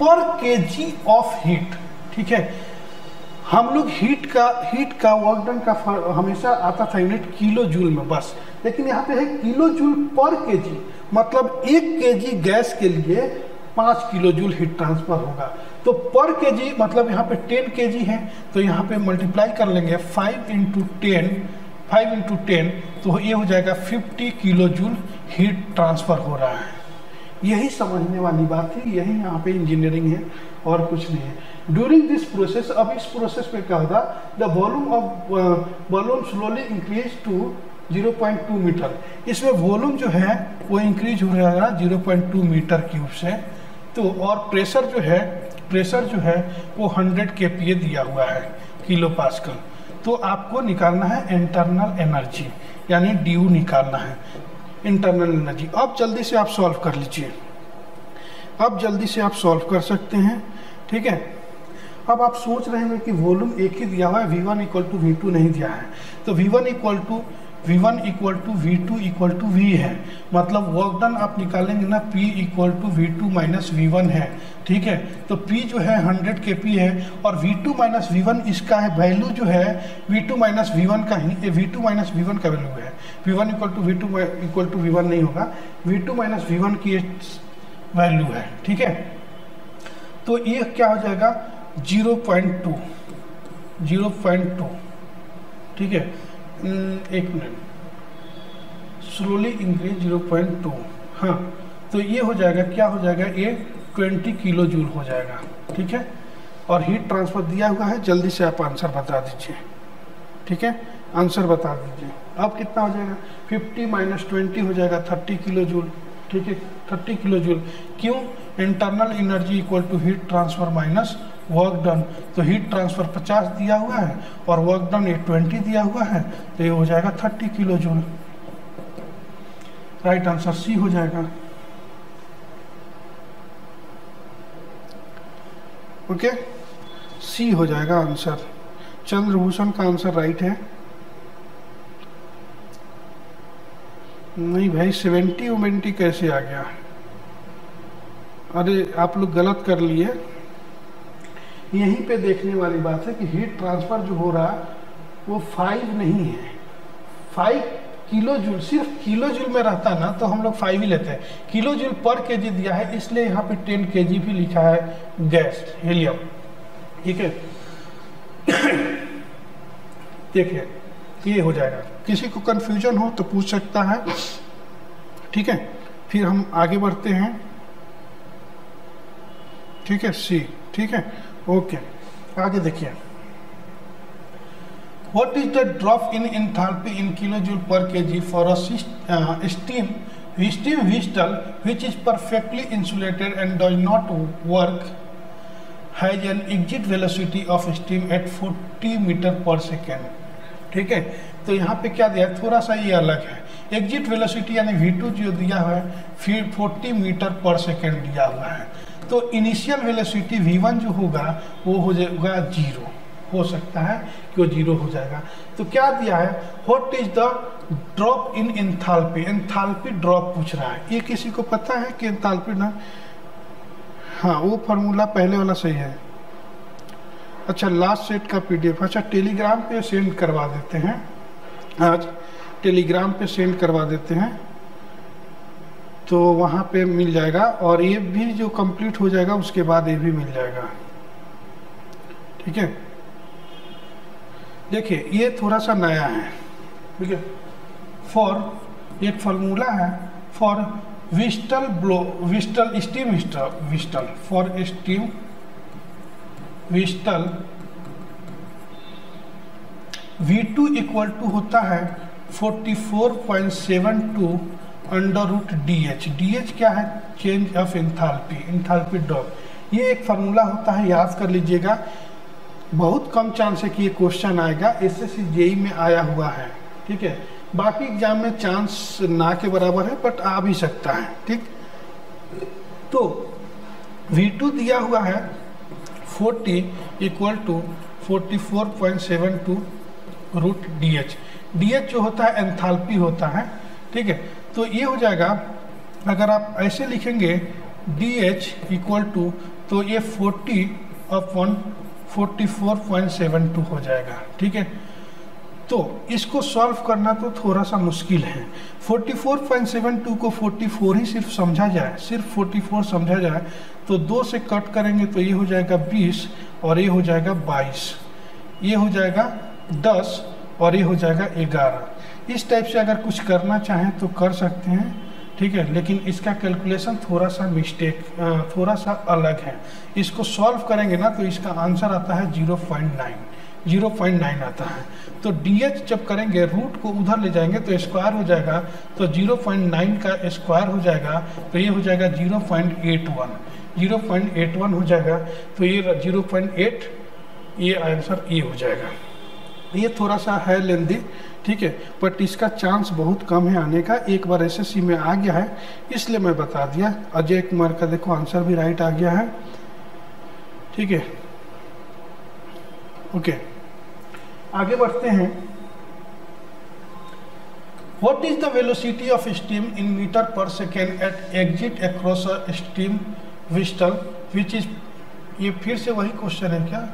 पर kg ऑफ हीट, ठीक है। हम लोग हीट का वर्क डन का हमेशा आता था यूनिट किलो जूल में बस, लेकिन यहाँ पे है किलो जूल पर केजी, मतलब 1 केजी गैस के लिए 5 किलो जूल हीट ट्रांसफर होगा। तो पर केजी मतलब यहाँ पे 10 केजी है, तो यहाँ पे मल्टीप्लाई कर लेंगे 5 इंटू 10, तो ये हो जाएगा 50 किलो जूल हीट ट्रांसफर हो रहा है। यही समझने वाली बात है, यही यहाँ पे इंजीनियरिंग है और कुछ नहीं है। ड्यूरिंग दिस प्रोसेस, अब इस प्रोसेस में क्या होगा, the volume of balloon slowly increase to 0.2 metre. इसमें वॉल्यूम जो है वो इंक्रीज हो रहा है 0.2 मीटर क्यूब से। तो और प्रेशर जो है वो 100 kPa दिया हुआ है, किलो पास्कल। तो आपको निकालना है इंटरनल एनर्जी, यानी ड्यू निकालना है, इंटरनल एनर्जी। अब जल्दी से आप सॉल्व कर लीजिए, अब जल्दी से आप सॉल्व कर सकते हैं, ठीक है। अब आप सोच रहे हैं कि वॉल्यूम एक ही दिया हुआ है, V1 = V2 नहीं दिया है, तो V1 = V2 V है, मतलब वर्क डन आप निकालेंगे ना, P = V2 - V1 है, ठीक है। तो P जो है 100 kP है और V2 - V1 इसका है वैल्यू जो है V2 - V1 का ही, V2 - V1 का वैल्यू है। V1 = V2 = V1 नहीं होगा, V2 - V1 की वैल्यू है, ठीक है। तो ये क्या हो जाएगा 0.2, ठीक है। एक मिनट, स्लोली इंक्रीज 0.2, हाँ। तो ये हो जाएगा, क्या हो जाएगा, ये 20 किलो जूल हो जाएगा, ठीक है। और हीट ट्रांसफर दिया हुआ है, जल्दी से आप आंसर बता दीजिए, ठीक है। आंसर बता दीजिए। अब कितना हो जाएगा, 50 - 20 हो जाएगा 30 किलो जूल, ठीक है। 30 किलो जूल, क्यों, internal energy = heat transfer minus work done. तो हीट ट्रांसफर 50 दिया हुआ है और वर्क डन 20 दिया हुआ है, तो ये हो जाएगा 30 kilo joule. Right answer C हो जाएगा, ओके, सी हो जाएगा आंसर। चंद्रभूषण का आंसर राइट है। नहीं भाई 70 कैसे आ गया, अरे आप लोग गलत कर लिए। यहीं पे देखने वाली बात है कि हीट ट्रांसफर जो हो रहा वो 5 नहीं है, 5 किलो जूल, सिर्फ किलो जूल में रहता ना तो हम लोग 5 ही लेते हैं। किलो जूल पर केजी दिया है, इसलिए यहाँ पे 10 kg भी लिखा है गैस हीलियम, ठीक है। देखिए ये हो जाएगा, किसी को कंफ्यूजन हो तो पूछ सकता है, ठीक है। फिर हम आगे बढ़ते हैं, ठीक है, सी, ठीक है, ओके। आगे देखिए, What is the drop in enthalpy in kilojoule per kg for a steam vessel which is perfectly insulated and does not work, has an exit velocity of steam at 40 metre per second? ठीक है, तो यहाँ पे क्या दिया है, थोड़ा सा ये अलग है। एग्जिट वेलोसिटी यानी V2 जो दिया हुआ है फिर 40 मीटर पर सेकेंड दिया हुआ है। तो इनिशियल वेलोसिटी V1 जो होगा वो हो जाएगा 0, हो सकता है कि वो 0 हो जाएगा। तो क्या दिया है, what is the drop in enthalpy, enthalpy drop पूछ रहा है। ये किसी को पता है कि एंथैल्पी ना, हाँ वो फार्मूला पहले वाला सही है। अच्छा लास्ट सेट का PDF, अच्छा टेलीग्राम पे सेंड करवा देते हैं, आज टेलीग्राम पे सेंड करवा देते हैं तो वहाँ पे मिल जाएगा। और ये भी जो कंप्लीट हो जाएगा उसके बाद ये भी मिल जाएगा, ठीक है। देखिए ये थोड़ा सा नया है, ठीक है। फॉर एक फार्मूला है for whistle steam whistle for steam whistle V2 equal to होता है 44.72 अंडर रूट DH। DH क्या है, change of enthalpy, enthalpy drop. ये एक फार्मूला होता है, याद कर लीजिएगा। बहुत कम चांस है कि ये क्वेश्चन आएगा, SSC JEE में आया हुआ है, ठीक है। बाकी एग्जाम में चांस ना के बराबर है बट आ भी सकता है, ठीक। तो V2 दिया हुआ है 40 equal to 44.72 root DH। DH जो होता है एंथैल्पी होता है, ठीक है। तो ये हो जाएगा, अगर आप ऐसे लिखेंगे DH इक्वल टू, तो ये 40/44.72 हो जाएगा, ठीक है। तो इसको सॉल्व करना तो थोड़ा सा मुश्किल है। 44.72 को 44 ही सिर्फ समझा जाए, सिर्फ 44 समझा जाए तो 2 से कट करेंगे तो ये हो जाएगा 20 और ये हो जाएगा 22, ये हो जाएगा 10 और ये हो जाएगा 11। इस टाइप से अगर कुछ करना चाहें तो कर सकते हैं, ठीक है। लेकिन इसका कैलकुलेशन थोड़ा सा मिस्टेक, थोड़ा सा अलग है। इसको सॉल्व करेंगे ना तो इसका आंसर आता है 0.9 आता है। तो DH जब करेंगे रूट को उधर ले जाएंगे तो स्क्वायर हो जाएगा, तो 0.9 का स्क्वायर हो जाएगा तो ये हो जाएगा 0.81 हो जाएगा। तो ये 0.8, ये आंसर ये हो जाएगा। ये थोड़ा सा है लेंदी, ठीक है, बट इसका चांस बहुत कम है आने का। एक बार SSC में आ गया है इसलिए मैं बता दिया। अजय कुमार का देखो आंसर भी राइट आ गया है, ठीक है। ओके, आगे बढ़ते हैं। What is the velocity of steam in metre per second at exit across a steam whistle which is, ये फिर से वही क्वेश्चन है क्या,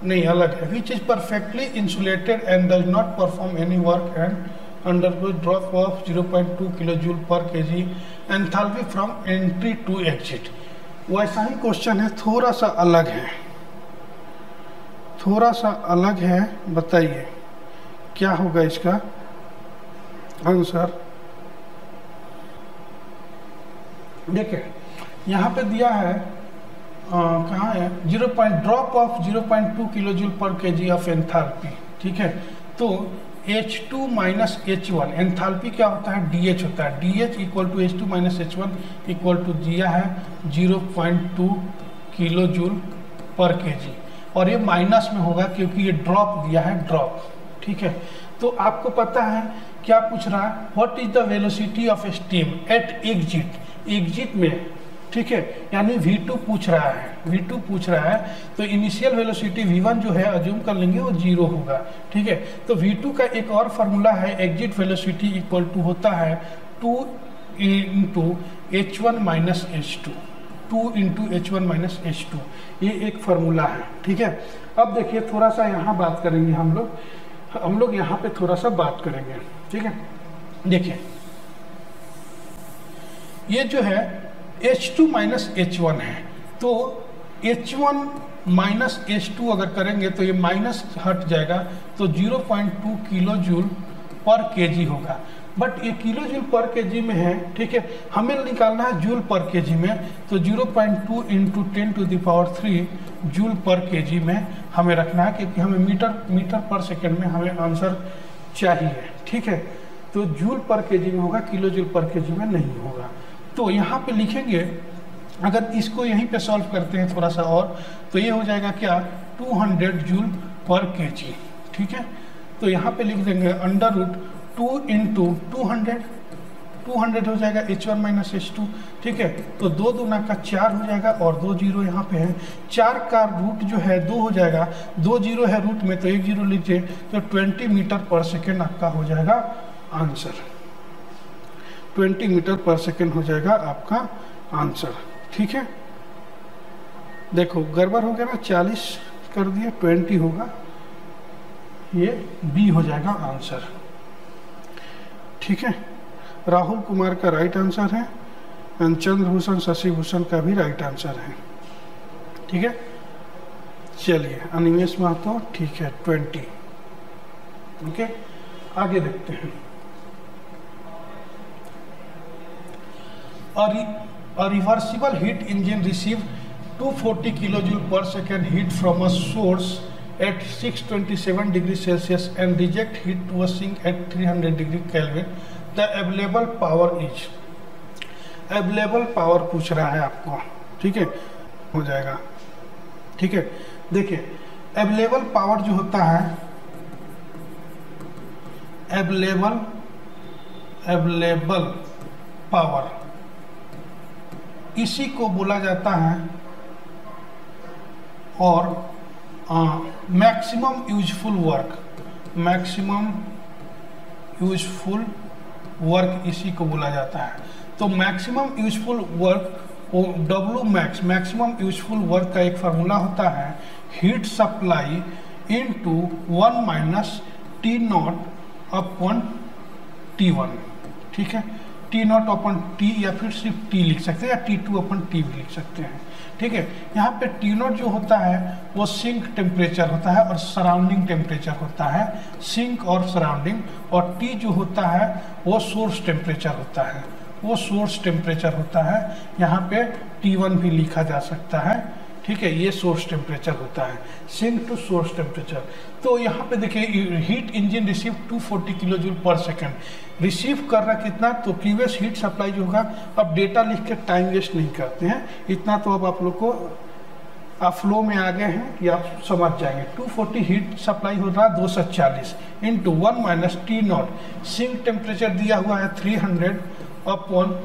नहीं अलग है। Which is perfectly insulated and does not perform any work and undergo drop of 0.2 kilojoule per KG enthalpy from entry to exit. वैसा ही क्वेश्चन है, थोड़ा सा अलग है, थोड़ा सा अलग है। बताइए क्या होगा इसका आंसर। देखिए यहाँ पे दिया है, कहाँ है, drop of 0.2 kilojoule per KG of enthalpy, ठीक है। तो H2 माइनस H1, एंथैल्पी क्या होता है, DH होता है। DH equal to H2 minus H1 equal to दिया है 0.2 किलोजूल पर केजी, और ये माइनस में होगा क्योंकि ये ड्रॉप दिया है, ड्रॉप, ठीक है। तो आपको पता है क्या पूछ रहा है, what is the velocity of steam eight exit, exit में, ठीक है, यानी V2 पूछ रहा है, V2 पूछ रहा है। तो इनिशियल वेलोसिटी V1 जो है अज्यूम कर लेंगे वो 0 होगा, ठीक है। तो V2 का एक और फार्मूला है, एग्जिट वेलोसिटी इक्वल टू होता है 2 into H1 minus H2, 2 into H1 minus H2, ये एक फार्मूला है, ठीक है। अब देखिए थोड़ा सा यहाँ बात करेंगे हम लोग यहाँ पे थोड़ा सा बात करेंगे, ठीक है। देखिए ये जो है H2 माइनस H1 है, तो H1 माइनस H2 अगर करेंगे तो ये माइनस हट जाएगा, तो 0.2 किलो जूल पर केजी होगा। बट ये किलो जूल पर केजी में है, ठीक है। हमें निकालना है जूल पर केजी में, तो 0.2 इंटू 10⁻³ जूल पर केजी में हमें रखना है, क्योंकि हमें मीटर पर सेकेंड में हमें आंसर चाहिए, ठीक है। तो जूल पर केजी में होगा, किलो जूल पर केजी में नहीं होगा। तो यहाँ पे लिखेंगे, अगर इसको यहीं पे सॉल्व करते हैं थोड़ा सा और, तो ये हो जाएगा क्या, 200 जूल पर केजी, ठीक है। तो यहाँ पे लिख देंगे √2 इंटू 200 हो जाएगा H1 - H2, ठीक है। तो 2 दूना का 4 हो जाएगा और 2 जीरो यहाँ पे है, 4 का रूट जो है 2 हो जाएगा, 2 जीरो है रूट में तो 1 जीरो लीजिए, तो 20 मीटर पर सेकेंड आपका हो जाएगा आंसर। 20 मीटर पर सेकेंड हो जाएगा आपका आंसर, ठीक है। देखो गड़बड़ हो गया ना, 40 कर दिया, 20 होगा, ये बी हो जाएगा आंसर, ठीक है। राहुल कुमार का राइट आंसर है, चंद्रभूषण शशि भूषण का भी राइट आंसर है, ठीक है। चलिए अनिमेश महतो, ठीक है, 20, ओके। आगे देखते हैं। A reversible heat engine receive 240 kilojule per second heat from a source at 627 degrees Celsius and reject heat to a sink at 300 degree Kelvin. The available power is, available power पूछ रहा है आपको, ठीक है, हो जाएगा, ठीक है। देखिए available पावर जो होता है, available पावर, इसी को बोला जाता है, और मैक्सिमम यूजफुल वर्क इसी को बोला जाता है। तो maximum useful work, W max, maximum useful work का एक फार्मूला होता है, heat supply into 1 - T0 upon T1, ठीक है। T0 अपॉन T या फिर सिर्फ T लिख सकते हैं, या T2 अपॉन T भी लिख सकते हैं, ठीक है। यहाँ पे T0 जो होता है वो सिंक टेम्परेचर होता है और सराउंडिंग टेम्परेचर होता है, सिंक और सराउंडिंग, और T जो होता है वो सोर्स टेम्परेचर होता है, वो सोर्स टेम्परेचर होता है। यहाँ पे T1 भी लिखा जा सकता है, ठीक है। ये सोर्स टेम्परेचर होता है, सिंक टू सोर्स टेम्परेचर। तो यहाँ पे देखिए heat engine receive 240 kilo joule पर सेकेंड, रिसीव कर रहा कितना, तो प्रीवियस हीट सप्लाई जो होगा, अब डेटा लिख के टाइम वेस्ट नहीं करते हैं, इतना तो अब आप लोग को आप फ्लो में आ गए हैं कि आप समझ जाएंगे। 240 हीट सप्लाई हो रहा है 240 इंटू 1 - T0, सिंक टेम्परेचर दिया हुआ है 300 अपॉन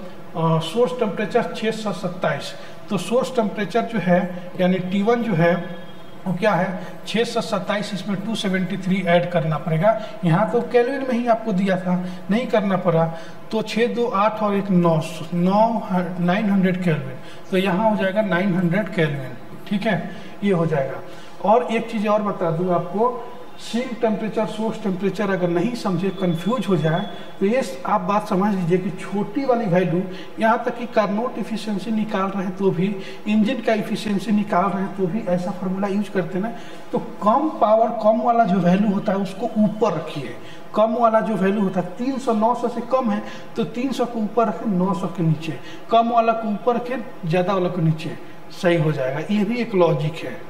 सोर्स टेम्परेचर 627। तो सोर्स टेम्परेचर जो है यानी T1 जो है वो क्या है 627, इसमें 273 ऐड करना पड़ेगा। यहाँ तो केल्विन में ही आपको दिया था, नहीं करना पड़ा, तो 6 2 8 और 1 900 केल्विन, तो यहाँ हो जाएगा 900 केल्विन, ठीक है, ये हो जाएगा। और एक चीज़ और बता दूँ आपको, सिंक टेम्परेचर सोर्स टेम्परेचर अगर नहीं समझे, कंफ्यूज हो जाए, तो ये आप बात समझ लीजिए कि छोटी वाली वैल्यू, यहाँ तक कि कार्नोट इफिशिएंसी निकाल रहे हैं तो भी, इंजन का इफिशिएंसी निकाल रहे हैं तो भी ऐसा फार्मूला यूज करते हैं ना। तो कम पावर, कम वाला जो वैल्यू होता है उसको ऊपर रखिए, कम वाला जो वैल्यू होता है 300 900 से कम है तो 300 को ऊपर रखें, 900 के नीचे, कम वाला को ऊपर रखें, ज़्यादा वाला को नीचे, सही हो जाएगा। ये भी एक लॉजिक है,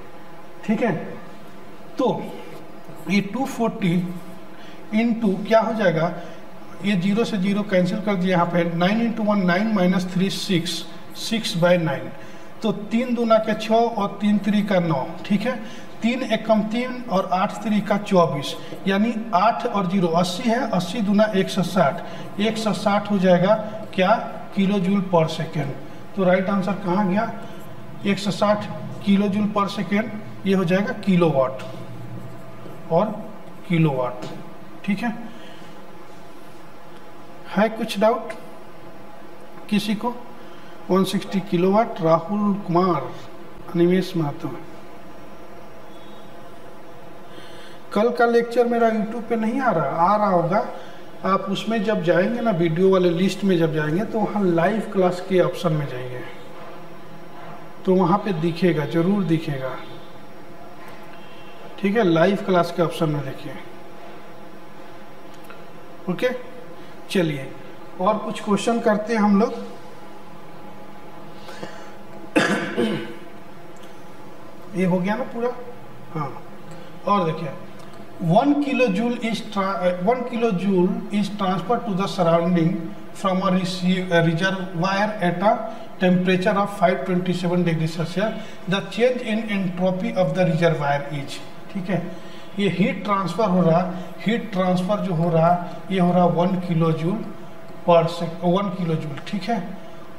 ठीक है। तो ये 240 इंटू क्या हो जाएगा, ये 0 से 0 कैंसिल कर दिया, यहाँ पे 9 इंटू 1 9 - 3 6/9, तो 3 दूना के 6 और 3 3 का 9, ठीक है। 3 एकम 3 और 8 3 का 24, यानी 8 और 0 80 है, 80 दूना 160, 160 हो जाएगा क्या, किलो जूल पर सेकेंड। तो राइट आंसर कहाँ गया, 160 किलो जूल पर सेकेंड, ये हो जाएगा किलोवाट और किलोवाट, ठीक है कुछ डाउट किसी को? 160 किलोवाट, राहुल कुमार, अनिमेश महतो। कल का लेक्चर मेरा यूट्यूब पे नहीं आ रहा होगा, आप उसमें जब जाएंगे ना, वीडियो वाले लिस्ट में जब जाएंगे तो वहाँ लाइव क्लास के ऑप्शन में जाएंगे, तो वहाँ पे दिखेगा, जरूर दिखेगा, ठीक है। लाइव क्लास के ऑप्शन में देखिए, ओके। चलिए और कुछ क्वेश्चन करते हैं हम लोग। ये हो गया ना पूरा। हाँ, और देखिए 1 kilojule is transferred to the surrounding from a reservoir at a temperature of 527 degree Celsius. The change in entropy of the reservoir is. ठीक है, ये हीट ट्रांसफर हो रहा, हीट ट्रांसफर जो हो रहा ये हो रहा 1 किलोजूल पर सेकेंड, 1 किलोजूल। ठीक है,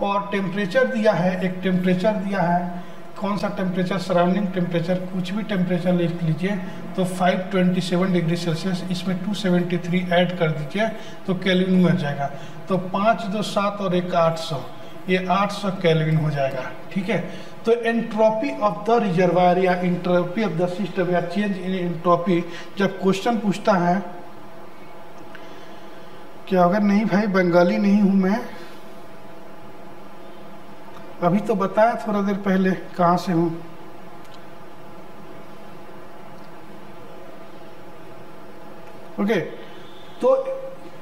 और टेम्परेचर दिया है, एक टेम्परेचर दिया है। कौन सा टेम्परेचर? सराउंडिंग टेम्परेचर, कुछ भी टेम्परेचर लिख लीजिए। तो 527 डिग्री सेल्सियस, इसमें 273 ऐड कर दीजिए तो केल्विन में हो जाएगा। तो 5 2 7 और 1 800, ये 800 केल्विन हो जाएगा। ठीक है, तो एंट्रोपी ऑफ द रिजर्वायर या एंट्रोपी ऑफ द सिस्टम या चेंज इन एंट्रोपी जब क्वेश्चन पूछता है, क्या अगर नहीं भाई बंगाली नहीं हूं मैं, अभी तो बताया थोड़ा देर पहले कहाँ से हूँ। ओके, तो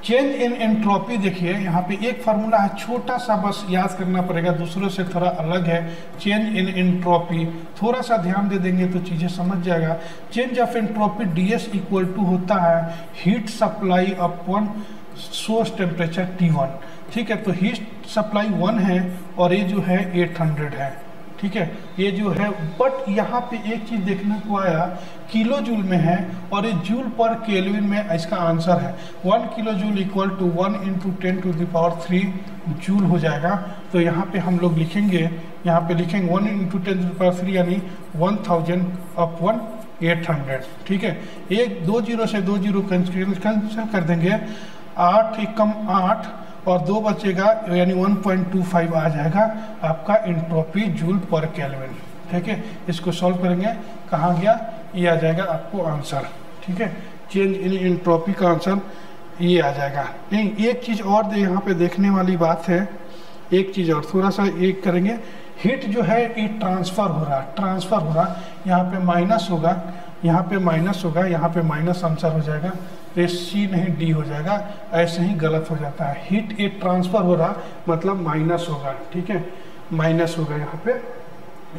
चेंज इन एंट्रोपी देखिए यहाँ पे एक फार्मूला है, छोटा सा बस याद करना पड़ेगा, दूसरों से थोड़ा अलग है। चेंज इन एंट्रोपी थोड़ा सा ध्यान दे देंगे तो चीज़ें समझ जाएगा। Change of entropy ds equal to होता है heat supply upon source temperature T1। ठीक है, तो हीट सप्लाई 1 है और ये जो है 800 है। ठीक है, ये जो है, बट यहाँ पे एक चीज़ देखने को आया, किलो जूल में है और ये जूल पर केल्विन में इसका आंसर है। 1 kilo joule equal to 1 × 10⁻³ joule हो जाएगा। तो यहाँ पे हम लोग लिखेंगे, यहाँ पे लिखेंगे 1 × 10⁻³ यानी 1000 अपॉन 800। ठीक है, एक 2 0 से 2 0 कैंसिल कर देंगे, 8 एकम 8 और 2 बचेगा यानी 1.25 आ जाएगा आपका एंट्रोपी जूल पर केल्विन। ठीक है, इसको सॉल्व करेंगे, कहाँ गया, ये आ जाएगा आपको आंसर। ठीक है, चेंज इन एंट्रोपी का आंसर ये आ जाएगा। नहीं, एक चीज़ और यहाँ पे देखने वाली बात है, एक चीज़ और थोड़ा सा एक करेंगे। हीट जो है ये ट्रांसफ़र हो रहा, यहाँ पे माइनस होगा, यहाँ पे माइनस होगा, यहाँ पे माइनस आंसर हो जाएगा। तो C नहीं D हो जाएगा, ऐसे ही गलत हो जाता है। हीट ये ट्रांसफ़र हो रहा मतलब माइनस होगा। ठीक है, माइनस होगा, यहाँ पे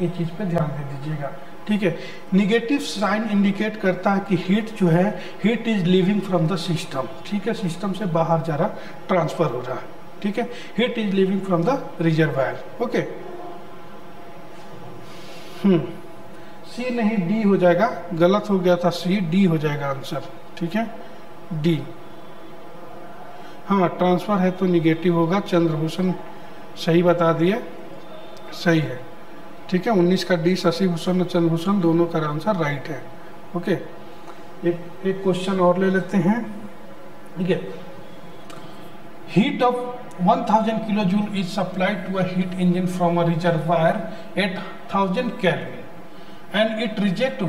ये चीज़ पे ध्यान दे दीजिएगा। ठीक है, निगेटिव साइन इंडिकेट करता है कि हीट जो है, heat is living from the system. ठीक है, सिस्टम से बाहर जा रहा, ट्रांसफ़र हो रहा है। ठीक है, heat is living from the reservoir. Okay, C नहीं D हो जाएगा, गलत हो गया था, C D हो जाएगा आंसर। ठीक है, D। हाँ, ट्रांसफ़र है तो निगेटिव होगा। चंद्रभूषण सही बता दिए, सही है। ठीक है, 19 का D, शशिभूषण और चंद्रभूषण दोनों का आंसर राइट है। ओके, एक क्वेश्चन और ले लेते हैं। ठीक है, heat of 1000 kilo joule is supplied to a heat engine from a reservoir at 1000 kelvin and it reject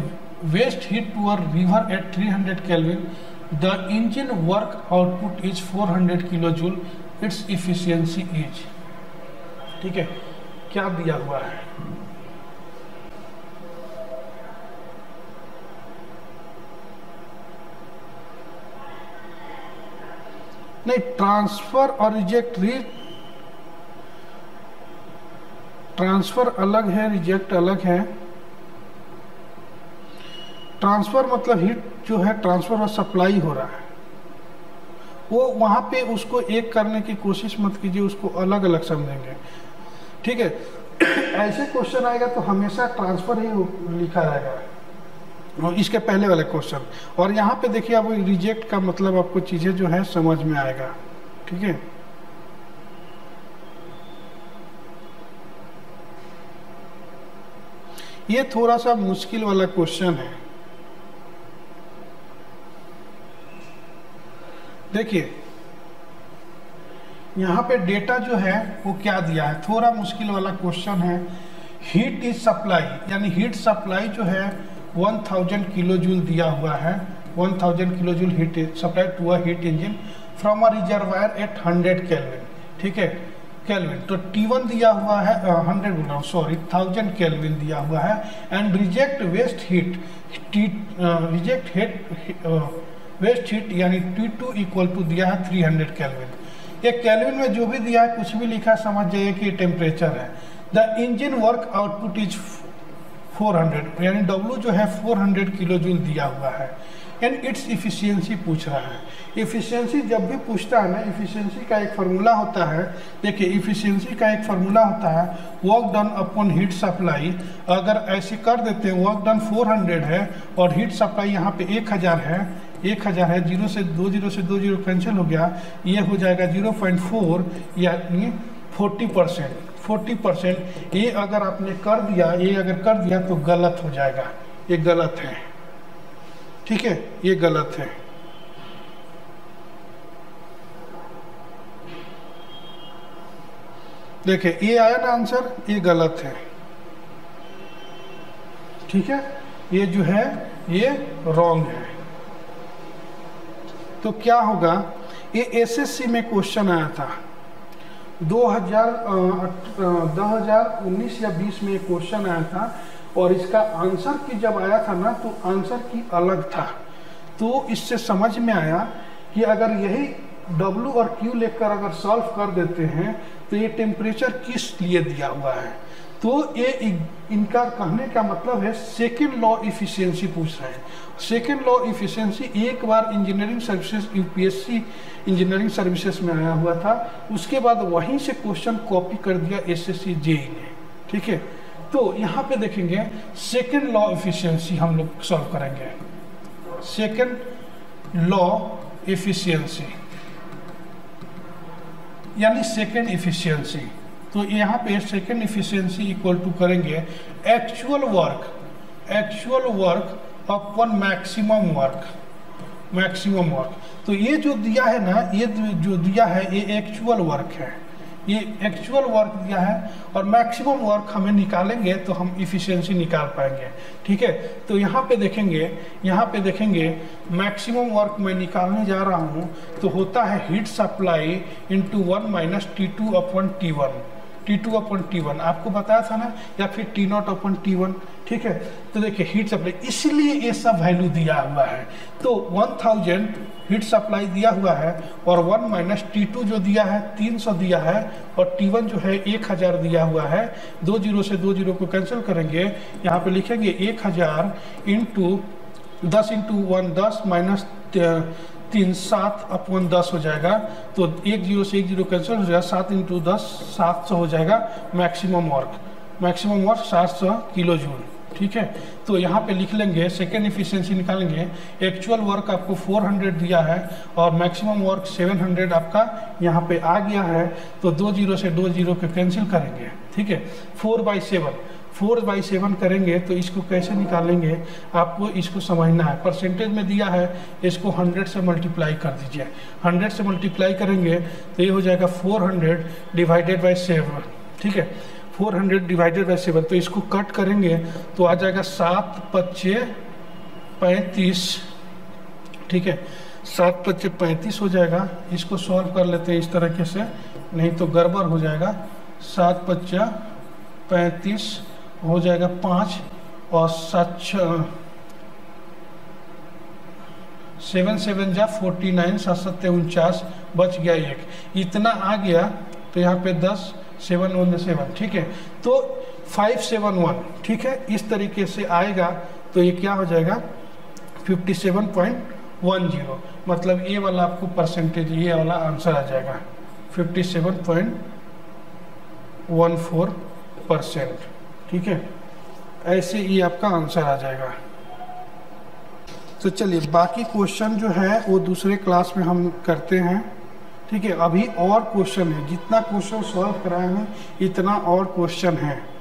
waste heat to a river at 300 Kelvin. The engine work output is 400 kilojoule. Its efficiency is। ठीक है, क्या दिया हुआ है? नहीं, ट्रांसफर और रिजेक्ट, ट्रांसफर अलग है, रिजेक्ट अलग है। ट्रांसफ़र मतलब हीट जो है ट्रांसफ़र और सप्लाई हो रहा है, वो वहाँ पे उसको एक करने की कोशिश मत कीजिए, उसको अलग अलग समझेंगे। ठीक है, ऐसे क्वेश्चन आएगा तो हमेशा ट्रांसफ़र ही लिखा रहेगा और इसके पहले वाले क्वेश्चन। और यहाँ पे देखिए आप रिजेक्ट का मतलब आपको चीज़ें जो है समझ में आएगा। ठीक है, ये थोड़ा सा मुश्किल वाला क्वेश्चन है। देखिए यहाँ पे डेटा जो है वो क्या दिया है, थोड़ा मुश्किल वाला क्वेश्चन है। हीट इज सप्लाई, यानी हीट सप्लाई जो है 1000 किलो जूल दिया हुआ है। 1000 kilo joule heat is supplied to a heat engine from a reservoir at 100 kelvin. ठीक है, केल्विन तो T1 दिया हुआ है, 100 बोल रहा हूँ, सॉरी 1000 केल्विन दिया हुआ है। And reject waste heat, waste heat यानी T2 इक्वल टू दिया है 300 केल्विन। ये केल्विन में जो भी दिया है कुछ भी लिखा है समझ जाइए कि टेम्परेचर है। The engine work output is 400, यानी W जो है 400 किलो जूल दिया हुआ है। एंड इट्स इफिशियंसी पूछ रहा है। इफिशियंसी जब भी पूछता है ना, इफिशियंसी का एक फार्मूला होता है। देखिए इफिशियंसी का एक फार्मूला होता है work done upon heat supply. अगर ऐसे कर देते हैं वर्क डन 400 है और हीट सप्लाई यहाँ पे 1000 है, 1000 है, 0 से 2 0 कैंसिल हो गया, ये हो जाएगा 0.4 यानी 40%। ये अगर आपने कर दिया, ये अगर कर दिया तो गलत हो जाएगा, ये गलत है, ठीक है, ये गलत है। देखिए ये आया ना आंसर, ये गलत है, ठीक है, ये जो है ये रॉन्ग है। तो क्या होगा, ये एसएससी में क्वेश्चन आया था 2019 या 20 में क्वेश्चन आया था, और इसका आंसर की जब आया था ना तो आंसर की अलग था। तो इससे समझ में आया कि अगर यही W और Q लेकर अगर सॉल्व कर देते हैं तो ये टेम्परेचर किस लिए दिया हुआ है। तो ये इनका कहने का मतलब है सेकेंड लॉ इफिशियंसी पूछ रहे हैं। सेकेंड लॉ इफिशियंसी एक बार engineering services UPSC engineering services में आया हुआ था, उसके बाद वहीं से क्वेश्चन कॉपी कर दिया एसएससी जेईई ने, ठीक है। तो यहाँ पे देखेंगे सेकेंड लॉ इफिशियंसी हम लोग सॉल्व करेंगे। सेकेंड लॉ इफिशियंसी यानी सेकेंड इफिशियंसी। तो यहाँ पे सेकेंड इफिशियंसी इक्वल टू करेंगे actual work upon maximum work. तो ये जो दिया है ना, ये जो दिया है ये एक्चुअल वर्क है, ये एक्चुअल वर्क दिया है, और मैक्सिमम वर्क हमें निकालेंगे तो हम इफिशियंसी निकाल पाएंगे, ठीक है। तो यहाँ पे देखेंगे मैक्सिमम वर्क मैं निकालने जा रहा हूँ, तो होता है heat supply into 1 minus T2 upon T1 आपको बताया था ना, या फिर T0 अपॉन T1, ठीक है। तो देखिए हीट सप्लाई, इसलिए ये सब वैल्यू दिया हुआ है। तो 1000 हीट सप्लाई दिया हुआ है, और 1 माइनस T2 जो दिया है 300 दिया है, और T1 जो है 1000 दिया हुआ है। 2 0 से 2 0 को कैंसिल करेंगे, यहाँ पे लिखेंगे 1000 इंटू 10 इंटू 1 10 माइनस 3 7 अपॉन 10 हो जाएगा। तो 1 0 से 1 0 कैंसिल हो जाएगा, 7 इंटू 10 700 हो जाएगा मैक्सिमम वर्क 700 किलो जूल, ठीक है। तो यहाँ पे लिख लेंगे सेकेंड इफिशियंसी निकालेंगे। एक्चुअल वर्क आपको 400 दिया है और मैक्सिमम वर्क 700 आपका यहाँ पे आ गया है। तो 2 0 से 2 0 के कैंसिल करेंगे, ठीक है। 4/7 करेंगे तो इसको कैसे निकालेंगे, आपको इसको समझना है। परसेंटेज में दिया है, इसको 100 से मल्टीप्लाई कर दीजिए। 100 से मल्टीप्लाई करेंगे तो ये हो जाएगा 400 डिवाइडेड बाई 7, ठीक है। 400 डिवाइडेड बाई 7, तो इसको कट करेंगे तो आ जाएगा 7 5 35, ठीक है। 7 5 35 हो जाएगा। इसको सॉल्व कर लेते हैं इस तरीके से, नहीं तो गड़बड़ हो जाएगा। 7 5 35 हो जाएगा 5, और 7 7 7 जा 49, 7 7 49, बच गया 1, इतना आ गया। तो यहाँ पे 10 7 1 7, ठीक है। तो 571, ठीक है, इस तरीके से आएगा। तो ये क्या हो जाएगा 57.10, मतलब ये वाला आपको परसेंटेज, ये वाला आंसर आ जाएगा 57.14%, ठीक है। ऐसे ये आपका आंसर आ जाएगा। तो चलिए बाकी क्वेश्चन जो है वो दूसरे क्लास में हम करते हैं, ठीक है। अभी और क्वेश्चन है, जितना क्वेश्चन सॉल्व कराए हैं इतना और क्वेश्चन है।